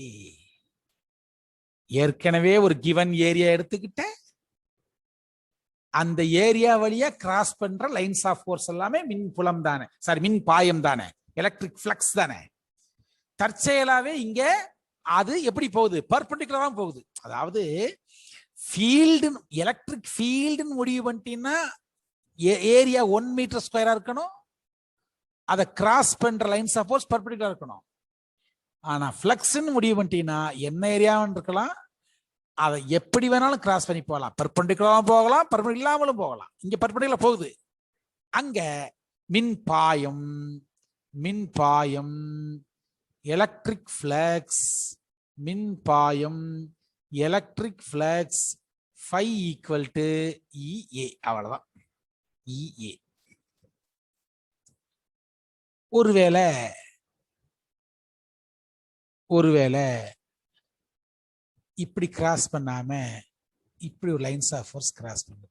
ஏற்கனவே ஒரு கிவன் ஏரியா எடுத்துக்கிட்ட அந்த ஏரியா வழியா கிராஸ் பண்ற லைன்ஸ் ஆஃப் ஃபோர்ஸ் எல்லாமே மின் புலம் தானே, சாரி மின் பாயம் தானே, எலக்ட்ரிக் ஃப்ளக்ஸ் தானே. தற்செயலாவே இங்க அது எப்படி போகுது, பர்பெண்டிகுலரா போகுது. அதாவது ஃபீல்டு, எலக்ட்ரிக் ஃபீல்டுன்னு முடிவு பண்ணிட்டீங்கன்னா ஏரியா 1 மீட்டர் ஸ்கொயரா இருக்கணும், அதை கிராஸ் பண்ற லைன்ஸ் ஆஃப் ஃபோர்ஸ் பர்பெண்டிகுலரா இருக்கணும். ஆனா ஃப்ளக்ஸ்ன்னு முடிவு பண்ணிட்டீங்கன்னா என்ன ஏரியாவும் இருக்கலாம், அதை எப்படி வேணாலும் கிராஸ் பண்ணி போகலாம், பர்பெண்டிகுலராகவும் போகலாம், பர்பெண்டிகுலர் இல்லாமலும் போகலாம். இங்க பர்பெண்டிகுலர் போகுது, அங்க மின்பாயம் எலக்ட்ரிக் ஃப்ளக்ஸ், மின்பாயம் electric flux phi equal to EA, அவ்வளவுதான். EA. ஒருவேளை இப்படி கிராஸ் பண்ணாம இப்படி ஒரு லைன்ஸ் ஆஃப் ஃபோர்ஸ் கிராஸ் பண்ணுது,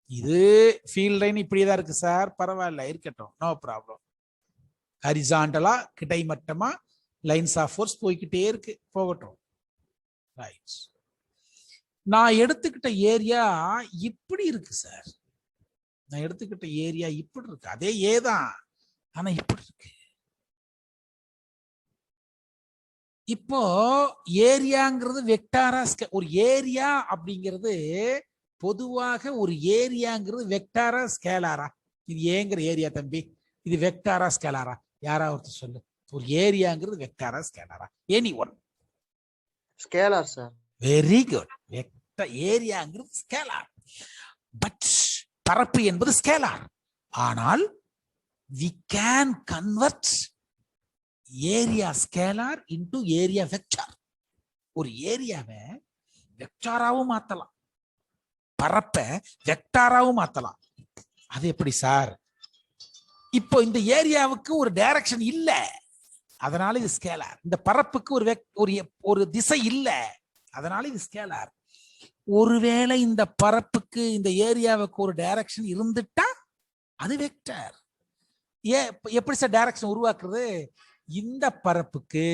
இது ஃபீல்ட் லைன் இப்படியேதான் இருக்கு சார், பரவாயில்ல இருக்கட்டும், நோ ப்ராப்ளம். ஹரிசாண்டலா கிடைமட்டமா லைன்ஸ் ஆஃப் ஃபோர்ஸ் போய்கிட்டே இருக்கு, போகட்டும். ரைட். நான் எடுத்துக்கிட்ட ஏரியா இப்படி இருக்கு சார். நான் எடுத்துக்கிட்ட ஏரியா இப்படி இருக்கு. அதே ஏதான், ஆனா இப்படி இருக்கு. இப்போ ஏரியாங்கிறது வெக்டாரா, ஒரு ஏரியா அப்படிங்கிறது பொதுவாக ஒரு ஏரியாங்கிறது வெக்டாரா ஸ்கேலாரா? இது ஏங்கிற ஏரியா தம்பி, இது வெக்டாரா ஸ்கேலாரா? யாராவது சொல்லு. ஒரு ஏரியாங்கிறது வெக்டாரா ஸ்கேலாரா? Any one? Scalar sir. Very good. ஏரியாங்கிறது ஸ்கேலார். பட் பரப்பு என்பது ஸ்கேலார். ஆனால் we can convert area scalar into area vector. ஒரு ஏரியாவை வெக்டாராவும் மாத்தலாம், பரப்ப வெக்டாராவும் மாத்தலாம். அது எப்படி சார்? இப்போ இந்த ஏரியாவுக்கு ஒரு டைரக்ஷன் இல்ல, அதனால இது ஸ்கேலார். இந்த பரப்புக்கு ஒரு திசை இல்ல, அதனால இது ஸ்கேலார். ஒருவேளை இந்த பரப்புக்கு இந்த ஏரியாவுக்கு ஒரு டைரக்ஷன் இருந்துட்டா அது வெக்டார். எப்படி சார் டைரக்ஷன் உருவாக்குறது? இந்த பரப்புக்கு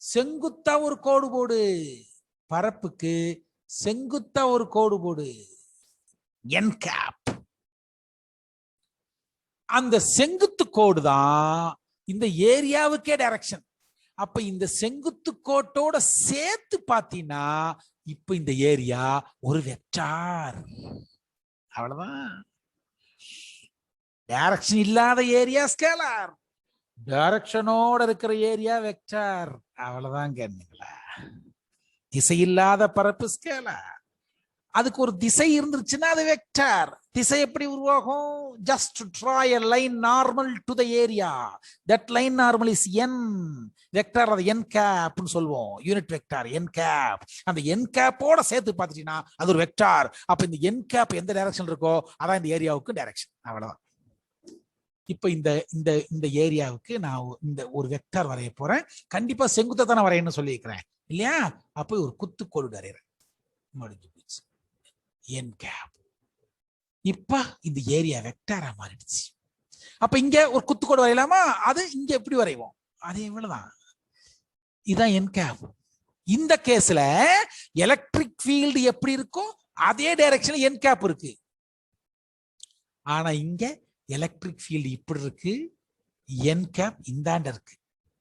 செங்குத்தா ஒரு கோடு போடு, பரப்புக்கு செங்குத்தா ஒரு கோடு போடு, என் கேப். அந்த செங்குத்து கோடு தான் இந்த ஏரியாவுக்கே டைரக்ஷன். அப்ப இந்த செங்குத்து கோட்டோட சேர்த்து பாத்தீங்கன்னா இப்ப இந்த ஏரியா ஒரு வெக்டார். அவ்வளவுதான். டைரக்ஷன் இல்லாத ஏரியா ஸ்கேலார், டைரக்ஷனோட இருக்கிற ஏரியா வெக்டார். அவ்வளவுதான் கேட்டீங்களா? திசை இல்லாத பரப்பு ஸ்கேலார், அதுக்கு ஒரு திசை இருந்துச்சுன்னா அது வெக்டார். திசை எப்படி உருவாகும்? just draw a line normal to the area. that line normal is n vector. அது n cap னு சொல்வோம், யூனிட் வெக்டார் n cap. அந்த n cap ஓட சேர்த்து பார்த்துட்டீங்கன்னா அது ஒரு வெக்டார். அப்ப இந்த n cap எந்த டைரக்ஷன் இருக்கோ அதான் இந்த ஏரியாவுக்கு டைரக்ஷன். அவ்வளவுதான். இப்ப இந்த ஏரியாவுக்கு நான் இந்த ஒரு வெக்டார் வரைய போறேன். கண்டிப்பா செங்குத்தா தானே வரையணும்னு சொல்லியிருக்கிறேன் இல்லையா? அப்ப ஒரு குத்துக்கோடு வரைகிறேன். முடிஞ்சு போச்சு. என் கேப். இப்ப இந்த ஏரியா வெக்டாரா மாறிடுச்சு. அப்ப இங்க ஒரு குத்துக்கோடு வரையலாமா? அது இங்க எப்படி வரைவோம்? அதே இவ்வளவுதான். இதான் என் கேப். இந்த கேஸ்ல எலக்ட்ரிக் ஃபீல்டு எப்படி இருக்கோ அதே டைரக்ஷன்ல என் கேப் இருக்கு. ஆனா இங்க எலக்ட்ரிக் ஃபீல்டு இப்படி இருக்கு, என் கேப் இந்தாண்ட இருக்கு.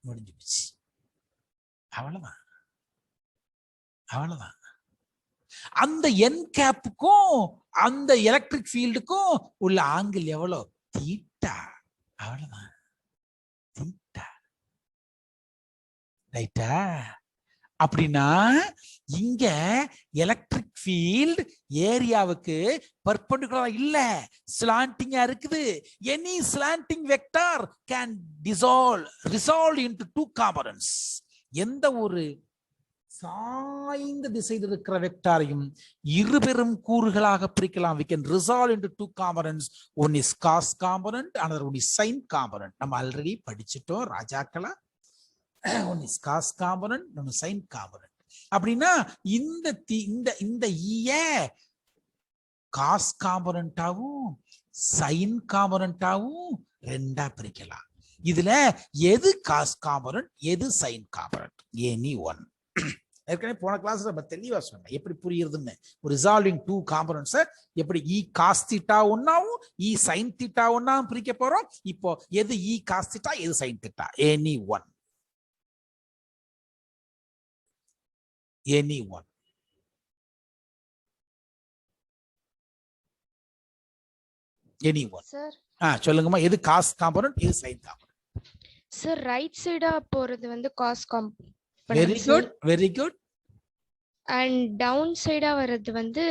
முடிஞ்சு போச்சு. அவ்வளவுதான். அவ்வளவுதான். அந்த என் கேப்புக்கும் அந்த எலக்ட்ரிக் ஃபீல்டுக்கும் உள்ள ஆங்கிள் எவ்வளவு? தீட்டா. அவ்வளவுதான். தீட்டா. ரைட்டா? அப்படின்னா இங்க எலக்ட்ரிக் ஃபீல்ட் ஏரியாவுக்கு பெர்பெண்டிகுலரா இல்ல, ஸ்லாண்டிங்கா இருக்குது. Any slanting vector can resolve into two components. எந்த ஒரு சாய்ந்த திசையில் இருக்கிற வெக்டாரையும் இருபெரும் கூறுகளாக பிரிக்கலாம். we can resolve into two components. one is cos component, another one is sin component. நம்ம already படிச்சிட்டோம் ராஜாக்களா. one is cos component, one is sin component. அப்படின்னா இந்த காஸ் காம்பனண்டாவும் சைன் காம்பனண்டாவும் ரெண்டா பிரிக்கலாம். இதுல எது காஸ் காம்பனன்ட், எது சைன் காம்பனன்ட்? Any one. ஏற்கனவே போன கிளாஸ்ல நம்ம தெளிவா சொன்னேன் எப்படி புரியுறதுன்னு. ரிசால்விங் டூ காம்பனன்ட்ஸ் எப்படி இ காஸ் தீட்டா ஒன்னாவும் இ சைன் தீட்டா ஒன்னாவும் பிரிக்க போறோம். இப்போ எது இ காஸ் தீட்டா, எது sine theta? Any one. Any one. Any one. Sir சொல்லுங்கம்மா, எது காஸ் காம்பனன்ட், எது சைன் காம்பனன்ட்? சார் ரைட் சைடா போறது வந்து cos component. Very good, very good. And down சைடா வர்றது வந்து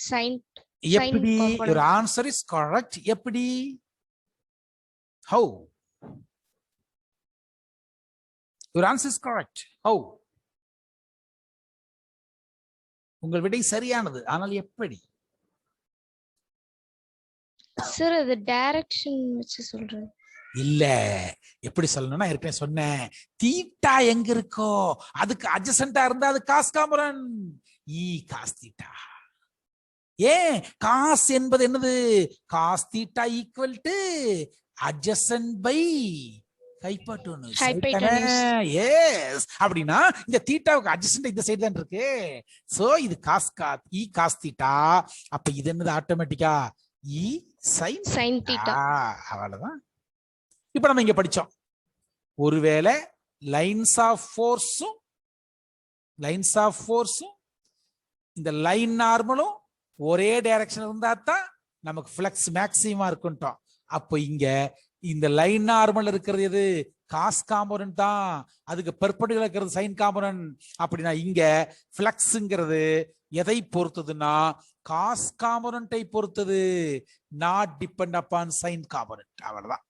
சைன். எப்படி? your answer is correct. எப்படி? how? your answer is correct. how? உங்கள் விடை சரியானது, ஆனால் எப்படி? சார் அது டைரக்ஷன் வச்சு சொல்றேன். இல்ல, எப்படி சொல்லணும்னா ஏற்கனவே சொன்னேன், தீட்டா எங்க இருக்கோ அதுக்கு அட்ஜசன்ட்டா இருந்தா அது cos component. E cos theta. ஏன் காஸ் என்பது என்னது? Cos theta equal to adjacent by hypotenuse. Hypotenuse. Yes. அப்படின்னா இந்த தீட்டாவுக்கு அட்ஜஸ்டன்ட் இந்த சைடு தான் இருக்கு. சோ இது இ காஸ் தீட்டா. அப்ப இது என்னது ஆட்டோமேட்டிக்கா இ சைன் Sin theta. அவ்வளவுதான். இப்ப நம்ம இங்க படிச்சோம், ஒருவேளை லைன்ஸ் ஆஃப் ஃபோர்ஸும் இந்த லைன் நார்மலும் ஒரே டைரக்ஷன் இருந்தா தான் நமக்கு ஃப்ளக்ஸ் மேக்ஸிமமா இருக்குன்ட்டோம். அப்போ இங்க இந்த லைன் நார்மல் இருக்கிறது எது? காஸ் காம்போனன்ட் தான். அதுக்கு பெர்பெண்டிகுலர் இருக்கிறது சைன் காம்போனன்ட். அப்படின்னா இங்க ஃப்ளக்ஸ்ங்கிறது எதை பொறுத்ததுன்னா காஸ் காம்போனன்ட்டை பொறுத்தது, not depend upon sine component. அவ்வளவுதான்.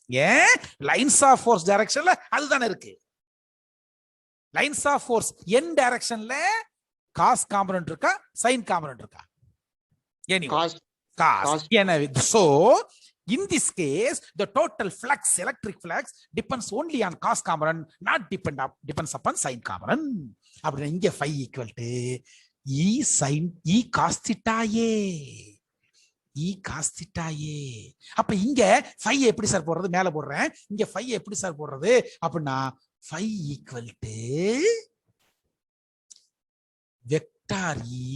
ஏன் லைன்ஸ் ஆஃப் ஃபோர்ஸ் டைரக்ஷன்ல அதுதானே இருக்கு. லைன்ஸ் ஆஃப் ஃபோர்ஸ் என் டைரக்ஷன்ல காஸ் காம்போனன்ட் இருக்கா சைன் காம்போனன்ட் இருக்கா? Cos. எனவே so in this case the total flux, electric flux depends only on cos component, not depends upon sin component. அப்படினா இங்க phi equal to e sin e cos theta a. e cos theta a. அப்ப இங்க phi எப்படி sir போடுறது? மேல போடுறேன். இங்க phi எப்படி சார் போடுறது? அப்படினா phi equal to vector e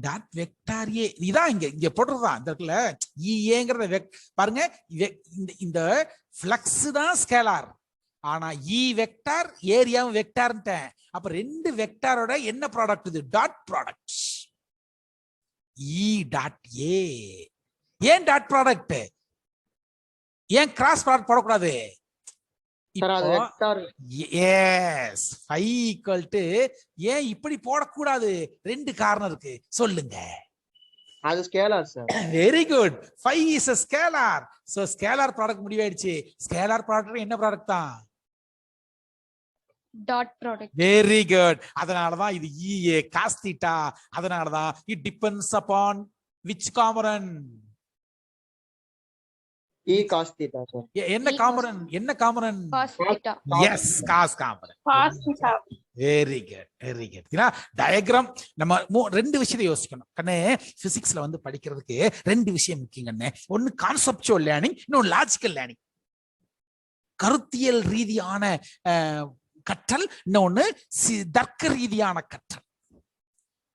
dot vector A. இதான் இங்க போடுறதுதான். இந்த இடத்துல ஈங்கிறத பாருங்க, இந்த ஃப்ளக்ஸ் தான் ஸ்கேலார். ஆனா இ வெக்டார் ஏரியாவும் வெக்டார்ன்ட்டேன். அப்ப ரெண்டு வெக்டாரோட என்ன ப்ராடக்ட்? இது dot product. E dot A. ஏன் டாட் ப்ராடக்ட்? ஏன் கிராஸ் ப்ராடக்ட் போடக்கூடாது? எஸ், phi equal to ஏன் இப்படி போடக்கூடாது? ரெண்டு காரணம் இருக்கு, சொல்லுங்க. அது scalar sir. Very good. phi is a scalar. so scalar product முடிவாயிடுச்சு. ஸ்கேலார் ப்ராடக்ட் என்ன ப்ராடக்ட் தான்? Dot product. Very good. அதனாலதான் இது EA cos theta. அதனாலதான் it depends upon which component? E cos theta sir. என்ன காம்பனன்ட்? என்ன component? Cos theta. Yes, cos component. Cos theta. Very good, very good. Diagram நம்ம ரெண்டு விஷயத்தை யோசிக்கணும் கண்ணே. பிசிக்ஸ்ல வந்து படிக்கிறதுக்கு ரெண்டு விஷயம் முக்கியம் கண்ணே. ஒன்னு கான்செப்சுவல் லேர்னிங், இன்னொன்னு லாஜிக்கல் லேர்னிங். கருத்தியல் ரீதியான கற்றல், இன்னொன்னு தர்க்க ரீதியான கற்றல்.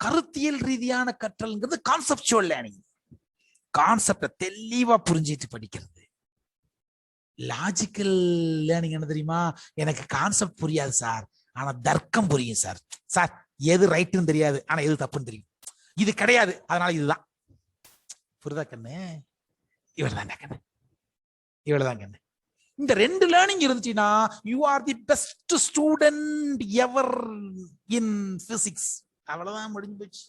கருத்தியல் ரீதியான கற்றல்ங்கிறது கான்செப்சுவல் லேர்னிங். கான்செப்ட தெளிவா புரிஞ்சிட்டு படிக்கிறது. லாஜிக்கல் லேர்னிங் என்ன தெரியுமா? எனக்கு கான்செப்ட் புரியாது சார், ஆனா தர்க்கம் புரியும் சார். சார் எது ரைட்டுன்னு தெரியாது, ஆனா எது தப்புன்னு தெரியும். இது கிடையாது, அதனால இதுதான். புரியுதா கண்ணு? இவ்வளவுதான் கண்ணு, இவ்வளவுதான் கண்ணு. இந்த ரெண்டு லேர்னிங் இருந்துச்சுன்னா you are the best student ever in physics. அவ்வளவுதான், முடிஞ்சு போச்சு.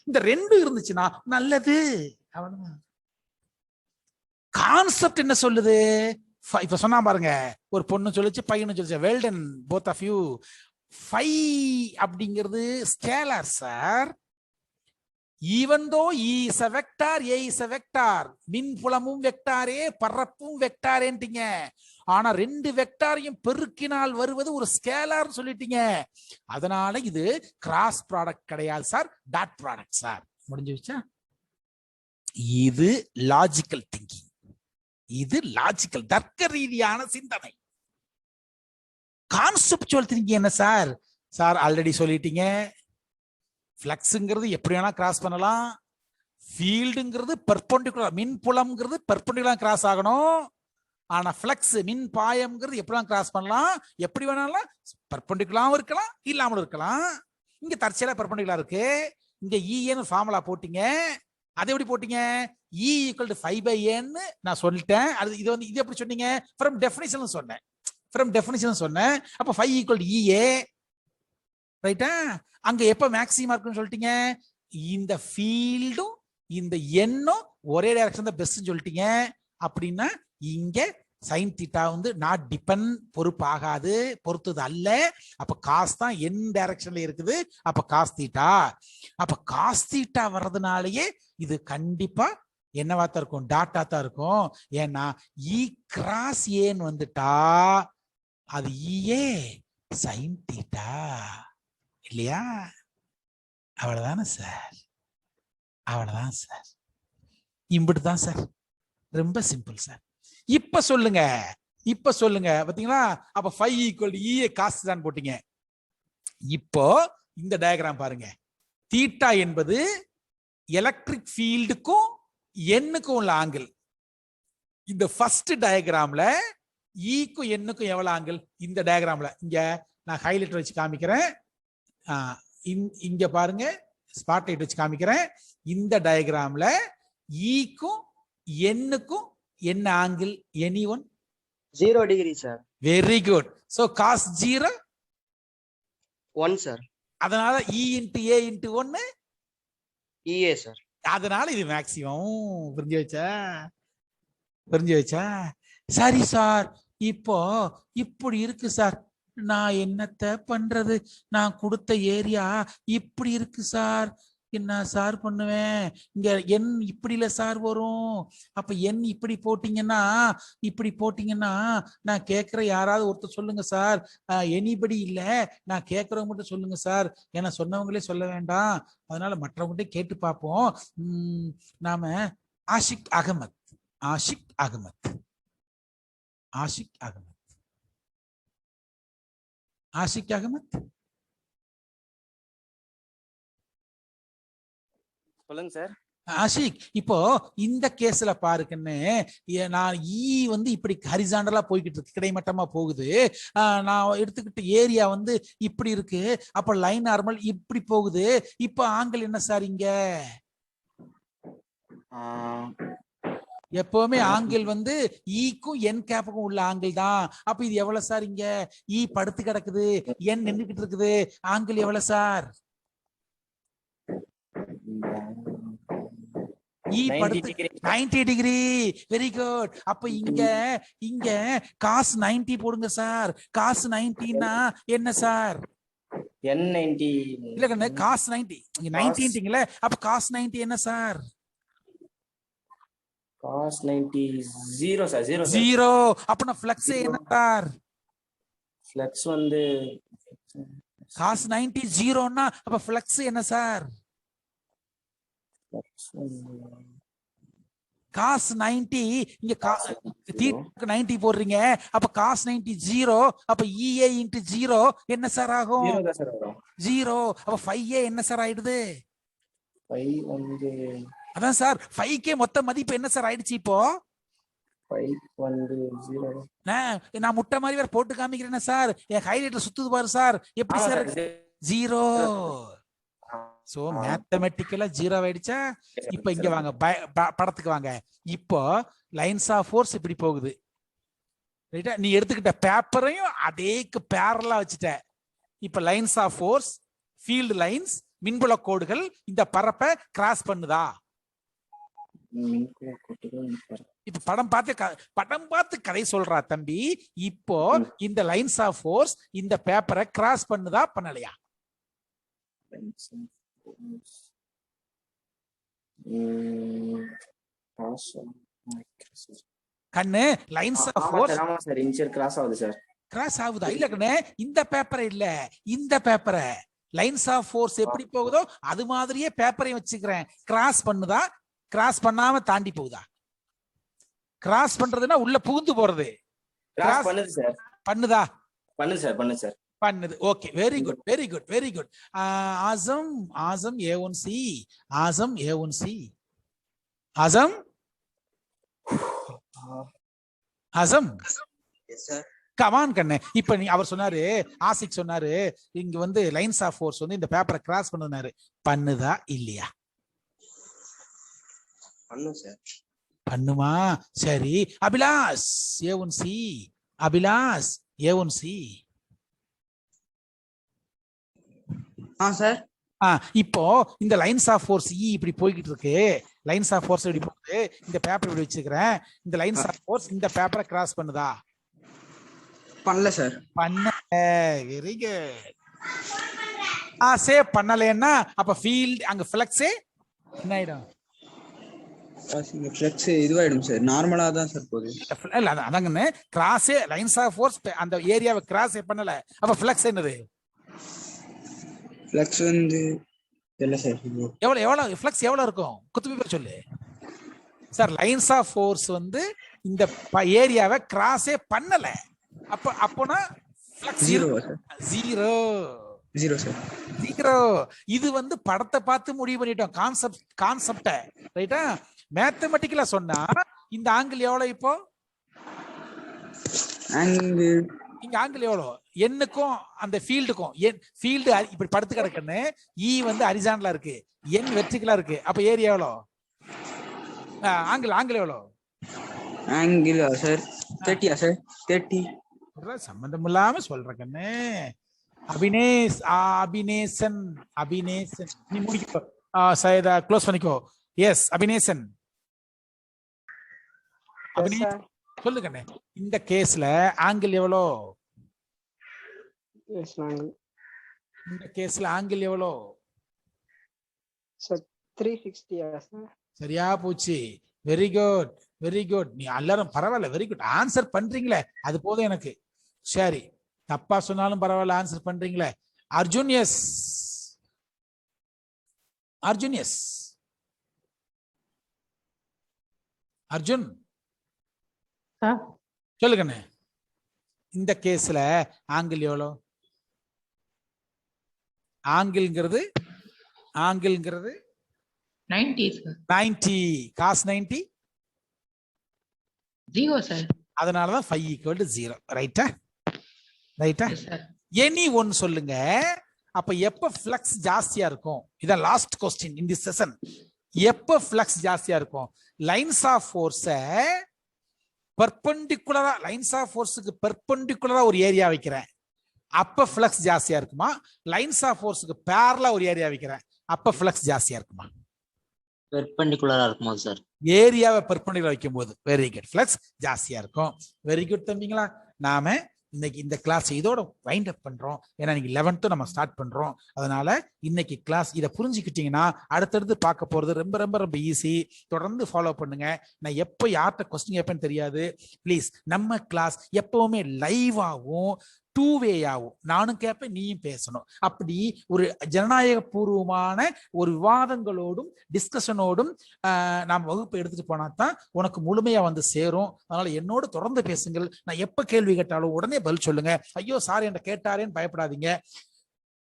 இந்த ரெண்டு இருந்துச்சுன்னா நல்லது. அவ்வளவுதான். கான்செப்ட் என்ன சொல்லுது? இப்ப சொன்னா பாருங்க, ஒரு பொண்ணு சொல்லிச்சு, பையனு சொல்லிச்சு, well done both of you. phi அப்படிங்கிறது scalar sir. Even though E is a vector, A is a vector. மின்புலமும் வெக்டாரே, பரப்பும் வெக்டாரேன்ட்டீங்க. ஆனா ரெண்டு வெக்டாரையும் பெருக்கினால் வருவது ஒரு ஸ்கேலார் சொல்லிட்டீங்க. அதனால இது கிராஸ் ப்ராடக்ட் கிடையாது சார், டாட் ப்ராடக்ட் சார். முடிஞ்சுச்சா? இது லாஜிக்கல் திங்கிங். இது லாஜிக்கல் தர்க்க ரீதியான சிந்தனை. கான்செப்சுவல் திங்கிங் என்ன சார்? சார் ஆல்ரெடி சொல்லிட்டீங்க, ஃப்ளக்ஸ்ங்கிறது எப்படி வேணா கிராஸ் பண்ணலாம். ஃபீல்டுங்கிறது பெர்பெண்டிகுலர், மின்புலம்ங்கிறது பெர்பெண்டிகுலர் கிராஸ் ஆகணும். ஆனா ஃப்ளக்ஸ் மின் பாயம்ங்கிறது எப்படி வேணா கிராஸ் பண்ணலாம். எப்படி வேணாலும் பெர்பெண்டிகுலராகவும் இருக்கலாம், இல்லாமலும் இருக்கலாம். இங்க தற்செயலா பெர்பெண்டிகுலர் இருக்கு. இங்க EN ஃபார்முலா போட்டீங்க. அதை எப்படி போட்டீங்க? E = 5/n நான் சொல்லிட்டேன். அது இது வந்து இது எப்படி சொன்னீங்க? ஃப்ரம் டெஃபினிஷன் சொன்னேன். ஃப்ரம் டெஃபினிஷன் சொன்னேன். அப்ப phi = EA ரைட்டா? அங்க எப்ப மேக்ஸிமம் இருக்குன்னு சொல்லிட்டீங்க? இந்த ஃபீல்டும் இந்த எண்ணும் ஒரே டைரக்ஷன் தான் பெஸ்ட்னு சொல்லிட்டீங்க. அப்படின்னா இங்க sin theta வந்து நாட் டிபெண்ட், பொறுப்பாகாது, பொறுத்தது அல்ல. அப்ப காஸ் தான் என் டைரக்ஷன்ல இருக்குது. அப்ப காஸ் தீட்டா. அப்ப காஸ் தீட்டா வர்றதுனாலயே இது கண்டிப்பா என்னவா தான் இருக்கும்? டாட்டா தான் இருக்கும். ஏன்னா E கிராஸ் ஏன்னு வந்துட்டா அது EA sin theta இல்லையா? அவ்வளவுதானே சார்? அவ்வளவுதான் சார். இப்படிதான் சார். ரொம்ப சிம்பிள் சார். இப்ப சொல்லுங்க, இப்ப சொல்லுங்க பாத்தீங்களா? அப்ப 5 ஈக்குவல் டு EA cos தான் போட்டீங்க. இப்போ இந்த டயக்ராம் பாருங்க. தீட்டா என்பது எலக்ட்ரிக் ஃபீல்டுக்கும் எண்ணுக்கும் உள்ள ஆங்கிள். இந்த ஃபர்ஸ்ட் டயக்ராம்ல ஈக்கும் எண்ணுக்கும் எவ்வளவு ஆங்கிள்? இந்த டயக்ராம்ல இங்க நான் ஹைலைட் வச்சு காமிக்கிறேன். இங்க பாருங்க, ஸ்பாட்லைட் வச்சு காமிக்கிறேன். இந்த டயக்ராம்ல ஈக்கும் எண்ணுக்கும் என்ன angle? Any one? 0 degree sir. Very good. So cos 0 1 sir. அதனால E into A into 1 EA sir. அதனால இது மேக்ஸிமம். புரிஞ்சு வச்சா சரி சார். இப்போ இப்படி இருக்கு சார், நான் என்னத்த பண்றது? நான் கொடுத்த ஏரியா இப்படி இருக்கு சார், என்ன சார் பண்ணுவேன்? இங்க எண் இப்படி இல்ல சார் வரும். அப்ப எண் இப்படி போட்டீங்கன்னா நான் கேட்கிற யாராவது ஒருத்தர் சொல்லுங்க சார். எனிபடி இல்ல, நான் கேட்கறவங்க மட்டும் சொல்லுங்க சார். ஏன்னா சொன்னவங்களே சொல்ல வேண்டாம், அதனால மற்றவங்ககிட்ட கேட்டு பார்ப்போம். நாம ஆஷிக் அகமத் சொல்லுங்க சார். ஆஷிக், இப்போ இந்த கேஸ்ல பாருக்குன்னு நான் வந்து இப்படி ஹரிசாண்டலா போய்கிட்டு இருக்கு, கிடைமட்டமா போகுது. நான் எடுத்துக்கிட்ட ஏரியா வந்து இப்படி இருக்கு. அப்ப லைன் நார்மல் இப்படி போகுது. இப்ப ஆங்கிள் என்ன சார் இங்க? எப்பவுமே ஆங்கிள் வந்து ஈக்கும் என் கேப்புக்கும் உள்ள ஆங்கிள் தான். அப்ப இது எவ்வளவு சார்? இங்க ஈ படுத்து கிடக்குது, என் நின்றுகிட்டு இருக்குது. ஆங்கிள் எவ்வளவு sir? E 90 degree. Very good. அப்ப இங்க cos 90 போடுங்க சார். cos 90னா என்ன சார்? N90 இல்ல கண்ணு, cos 90 இங்க 90ங்கல. அப்ப cos 90 என்ன சார்? cos 90 0 sir. 0. அப்ப ஃப்ளக்ஸ் என்ன சார்? ஃப்ளக்ஸ் வந்து cos 90 0னா அப்ப ஃப்ளக்ஸ் என்ன சார்? cos 90 இங்க 90 போடுறீங்க. அப்ப cos 90 0. அப்ப EA into 0 என்ன சார் ஆகும்? 0. அப்ப 5A என்ன சார் ஆயிடுது? 5 வந்து அதான் சார் 5K மொத்த மதிப்பு என்ன சார் ஆயிடுச்சு? இப்போ 5 வந்து 0. நான் முட்டை மாதிரி வேற போட்டு காமிக்கிறேன் சார். என் ஹைலைட்டர் சுத்துது பாரு சார். எப்படி சார்? 0. சோ மேத்தமெட்டிக்கலா 0 ஆயிடுச்சா? இப்ப இங்க வாங்க, படத்துக்கு வாங்க. இப்போ லைன்ஸ் ஆஃப் ஃபோர்ஸ் இப்படி போகுது, ரைட்டா? நீ எடுத்துக்கிட்ட பேப்பரையும் அதேக்கு பேரலா வச்சுட்ட. இப்ப lines of force, field lines, மின்புல கோடுகள் இந்த பரப்பை கிராஸ் பண்ணுதா? இப்ப படம் பார்த்து கதை சொல்றா தம்பி. இப்போ இந்த லைன்ஸ் ஆஃப் ஃபோர்ஸ் இந்த பேப்பரை கிராஸ் பண்ணுதா பண்ணலையா? கண்ணு லைன்ஸ் ஆஃப் ஃபோர்ஸ் ஆமா சார், இன்சியல் கிராஸ் ஆகுது சார். கிராஸ் ஆகுதா? இல்ல கண்ணு, இந்த பேப்பரை இல்ல, இந்த பேப்பரை. லைன்ஸ் ஆஃப் ஃபோர்ஸ் எப்படி போகுதோ அது மாதிரியே பேப்பரையும் வச்சுக்கிறேன். கிராஸ் பண்ணுதா? கிராஸ் பண்ணாம தாண்டி போகுதா? கிராஸ் பண்றதுன்னா உள்ள புகுந்து போறது. கிராஸ் பண்ணுது சார். பண்ணுதா? பண்ணுது சார். பண்ணுது. Okay, very good. Awesome A1C. Awesome Yes sir. Come on கண்ணே. இப்ப அவர் சொன்னாரு, ஆசிக் சொன்னாரு, இங்க வந்து லைன்ஸ் ஆஃப் ஃபோர்ஸ் வந்து இந்த பேப்பரை கிராஸ் பண்ணுனாரு. பண்ணுதா இல்லையா? பண்ணும் சார். பண்ணுமா? சரி. அபிலாஷ் A1C. சார். இப்போ இந்த லைன்ஸ் ஆஃப் ஃபோர்ஸ் இப்படி போய்கிட்டு இருக்கு. லைன்ஸ் ஆஃப் ஃபோர்ஸ் இப்படி போகுது. இந்த பேப்பர் இப்படி வச்சுக்கிறேன். இந்த லைன்ஸ் ஆஃப் ஃபோர்ஸ் இந்த பேப்பரை கிராஸ் பண்ணுதா? பண்ணல சார். Very good. சேவ் பண்ணலன்னா அப்ப ஃபீல்ட் அங்க ஃப்ளக்ஸ் என்ன ஆயிடும்? ஃப்ளக்ஸ் இதுவாயிடும் சார். நார்மலா தான் சார் போகுது. இல்ல அதாங்கன்னு கிராஸ் லைன்ஸ் ஆஃப் ஃபோர்ஸ் அந்த ஏரியாவை கிராஸ் பண்ணல. அப்ப ஃப்ளக்ஸ் என்னது? ஃப்ளக்ஸ் வந்து இல்ல சார். எவ்வளவு ஃப்ளக்ஸ் எவ்வளவு இருக்கும்? குத்துபி பேர் சொல்லு சார். லைன்ஸ் ஆஃப் ஃபோர்ஸ் வந்து இந்த ஏரியாவை கிராஸே பண்ணல. அப்போனா flux zero sir. Zero. Zero sir. Zero. இது வந்து படத்தை பார்த்து முடிவு பண்ணிட்டோம், கான்செப்ட. ரைட்டா? மேத்தமெட்டிக்கலா சொன்னா இந்த ஆங்கிள் எவ்வளவு? இப்போ இங்க ஆங்கிள் எவ்வளவு? எண்ணுக்கும் அந்த ஃபீல்டுக்கும். ஃபீல்டு இப்படி படுத்து கிடக்குன்னு இ வந்து ஹரிசாண்டலா இருக்கு, என் வெர்டிகலா இருக்கு. அப்ப ஏரியா எவ்வளோ? ஆங்கிள் எவ்வளோ? Angle sir 30 sir. 30. சம்பந்தம் இல்லாம சொல்ற கண்ணு. அபினேசன். நீ முடிக்கோ, சைதா க்ளோஸ் பண்ணிக்கோ. எஸ் அபினேசன். சொல்லு கண்ணு. இந்த கேஸ்ல ஆங்கிள் எவ்வளோ? இந்த கேஸ்ல ஆங்கிள் எவ்வளோ? 360. சரியா போச்சு. Very good, very good. நீ எல்லாரும் பரவாயில்ல, வெரி குட். ஆன்சர் பண்றீங்களே அது போதும் எனக்கு. சரி, தப்பா சொன்னாலும் பரவாயில்ல, ஆன்சர் பண்றீங்களே. அர்ஜுன் எஸ். அர்ஜுன் எஸ். அர்ஜுன் சொல்லுங்கண்ணே. இந்த கேஸ்ல ஆங்கிள் எவ்வளோ? ஆங்கிள்ங்கிறது 90. Cos 90 0 sir. அதனாலதான் 5 = 0. ரைட்டா? ரைட்டா? எனி ஒன் சொல்லுங்க. அப்ப எப்ப ஃப்ளக்ஸ் ஜாஸ்தியா இருக்கும்? இதான் last question in this session. எப்ப ஃப்ளக்ஸ் ஜாஸ்தியா இருக்கும்? லைன்ஸ் ஆஃப் ஃபோர்ஸ பெர்பெண்டிகுலரா, லைன்ஸ் ஆஃப் ஃபோர்ஸ்க்கு பெர்பெண்டிகுலரா ஒரு ஏரியா வைக்கிறேன், அப்ப ஃப்ளக்ஸ் ஜாஸ்தியா இருக்குமா? லைன்ஸ் ஆஃப் ஃபோர்ஸ்க்கு பேரலா ஒரு ஏரியா வைக்கிறேன், அப்ப ஃப்ளக்ஸ் ஜாஸ்தியா இருக்குமா? பெர்பெண்டிகுலரா இருக்குமா சார்? ஏரியாவை பெர்பெண்டிகுலரா வைக்கும்போது வெரி குட், ஃப்ளக்ஸ் ஜாஸ்தியா இருக்கும். வெரி குட் தம்பிங்களா. நாம இன்னைக்கு இந்த கிளாஸ் இதோட வைண்ட் அப் பண்றோம். ஏன்னா இன்னைக்கு 11th நம்ம ஸ்டார்ட் பண்றோம். அதனால இன்னைக்கு கிளாஸ் இதை புரிஞ்சுக்கிட்டீங்கன்னா அடுத்தடுத்து பார்க்க போறது ரொம்ப ரொம்ப ரொம்ப ஈஸி. தொடர்ந்து ஃபாலோ பண்ணுங்க. நான் எப்போ யார்கிட்ட கொஸ்டின் கேட்பேன்னு தெரியாது. ப்ளீஸ், நம்ம கிளாஸ் எப்பவுமே லைவாகவும் 2 வேயாகும். நானும் கேட்பேன், நீயும் பேசணும். அப்படி ஒரு ஜனநாயக பூர்வமான ஒரு விவாதங்களோடும் டிஸ்கஷனோடும் நாம் வகுப்பு எடுத்துட்டு போனா தான் உனக்கு முழுமையா வந்து சேரும். அதனால என்னோடு தொடர்ந்து பேசுங்கள். நான் எப்ப கேள்வி கேட்டாலும் உடனே பதில் சொல்லுங்க. ஐயோ சார் என்ன கேட்டாரேன்னு பயப்படாதீங்க.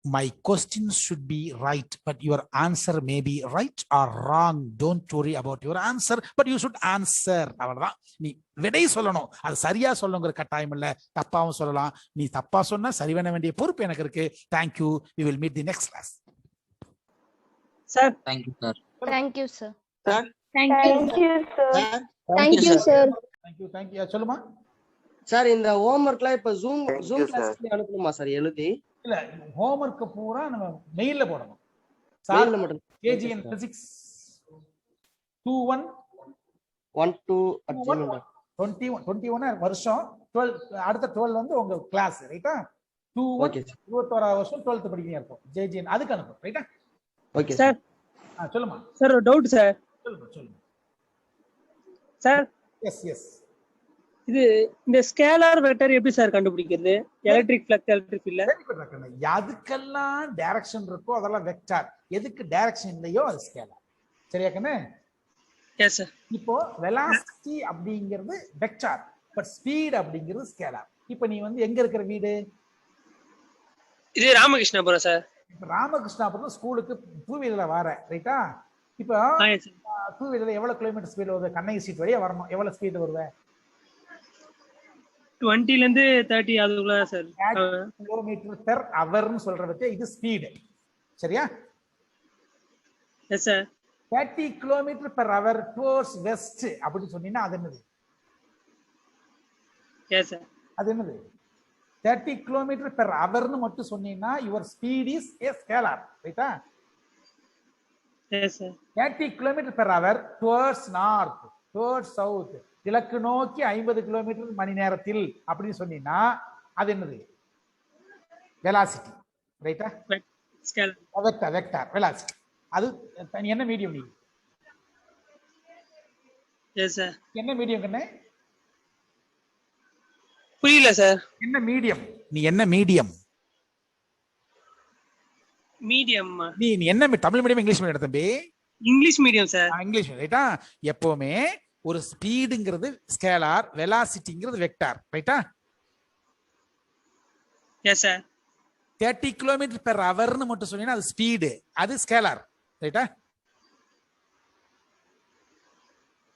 My questions should be right, but your answer may be right or wrong. Don't worry about your answer, but you should answer. அவ்வளவுதான். நீ விடை சொல்லணும். அது சரியா சொல்லணுங்கிற கட்டாயம் இல்ல, தப்பாவும் சொல்லலாம். நீ தப்பா சொன்னா சரி பண்ண வேண்டிய பொறுப்பு எனக்கு இருக்கு. Thank you. We will meet the next class. Sir. Thank you sir. Thank you sir. Sir. Thank you sir. Thank you sir. Thank you. சொல்லுமா சார். இந்த ஹோம்வொர்க்லாம் இப்ப ஜூம் கிளாஸ்ல அனுப்பணுமா சார் எழுதி? இல்ல, ஹோம்வொர்க் பூரா நம்ம மெயில்ல போடணும். மெயில்ல மட்டும். KGN Physics 21 வருஷம் 12 அடுத்த 12 வந்து உங்க கிளாஸ். ரைட்டா? 21 வருஷம் 12th படிக்கிறீங்க இருக்கும். JGN அதுக்கு அனுப்பும். ரைட்டா? Okay sir. சொல்லுமா சார், ஒரு டவுட் சார். சொல்லுங்க சார். எஸ். இது இந்த ஸ்கேலார் வெக்டர் எப்படி சார் கண்டுபிடிக்கிறது? Electric flux, electric field. எதுக்கெல்லாம் டைரக்ஷன் இருக்கோ அதெல்லாம் வெக்டார். எதுக்கு டைரக்ஷன் இல்லையோ அது ஸ்கேலார். சரியா கண்ணு? Yes sir. இப்போ வெலாசிட்டி அப்படிங்கிறது வெக்டார், பட் ஸ்பீட் அப்படிங்கிறது ஸ்கேலார். இப்போ நீ வந்து எங்க இருக்கிற வீடு? இது ராமகிருஷ்ணாபுரம் சார். இப்போ ராமகிருஷ்ணாபுரம் ஸ்கூலுக்கு 2 வீலர்ல வர. ரைட்டா? இப்போ 2 வீலர்ல எவ்வளவு கிலோமீட்டர் ஸ்பீட் வருது? கண்ணகி ஸ்ட்ரீட் வழியா வரணும். எவ்வளவு ஸ்பீட் வருவேன்? 20 ல இருந்து 30 அதுக்குள்ள சார். km/h ன்னு சொல்றது இது ஸ்பீடு. சரியா? S sir. 30 km/h towards west அப்படி சொன்னீங்கன்னா அது என்னது? Yes sir. அது என்னது? 30 km/h ன்னு மட்டும் சொன்னீங்கன்னா your speed is a scalar. ரைட்டா? Yes sir. 30 km/h towards north, towards south, கிழக்கு நோக்கி 50 கிலோமீட்டர் மணி நேரத்தில் அப்படின்னு சொன்னீங்கன்னா அது என்னது? வெலாசிட்டி. ரைட்டா? ஸ்கேலார். Vector velocity. அது என்ன மீடியம்? நீ எஸ் சார். என்ன மீடியம் கண்ணே? புரியல சார். என்ன மீடியம்? நீ என்ன மீடியம்? மீடியம். நீ என்ன தமிழ் மீடியம் இங்கிலீஷ் மீடியம் தம்பி? English medium sir. இங்கிலீஷ். ரைட்டா? எப்பவுமே ஒரு ஸ்பீடுங்கிறது ஸ்கேலார், வெலாசிட்டிங்கிறது வெக்டார். ரைட்டா? Yes sir. 30 கிலோமீட்டர் பெர் ஹவர்னு மட்டும் சொன்னீங்கன்னா அது ஸ்பீடு, அது ஸ்கேலார். ரைட்டா?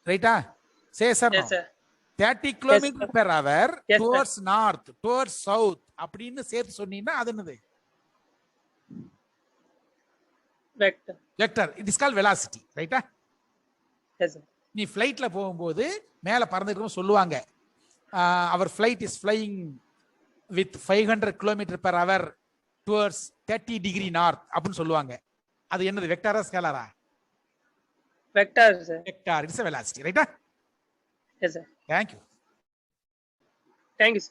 ரைட்டா? Say sir. Yes sir. 30 kilometer per hour Yes, sir. Towards north, towards south அப்படின்னு சேர்த்து சொன்னீங்கன்னா அது என்னது? Vector. Vector. It is called velocity. ரைட்டா? Yes sir. நீ ஃப்ளைட்ல போகும்போது மேல பறந்துட்டு சொல்லுவாங்க, our flight is flying with 500 kilometer per hour towards 30 degree north அப்படின்னு சொல்லுவாங்க. அது என்னது? வெக்டாரா ஸ்கேலாரா? Vector sir. Vector. It's a velocity. ரைட்டா? Yes sir. Thank you. Thank you sir.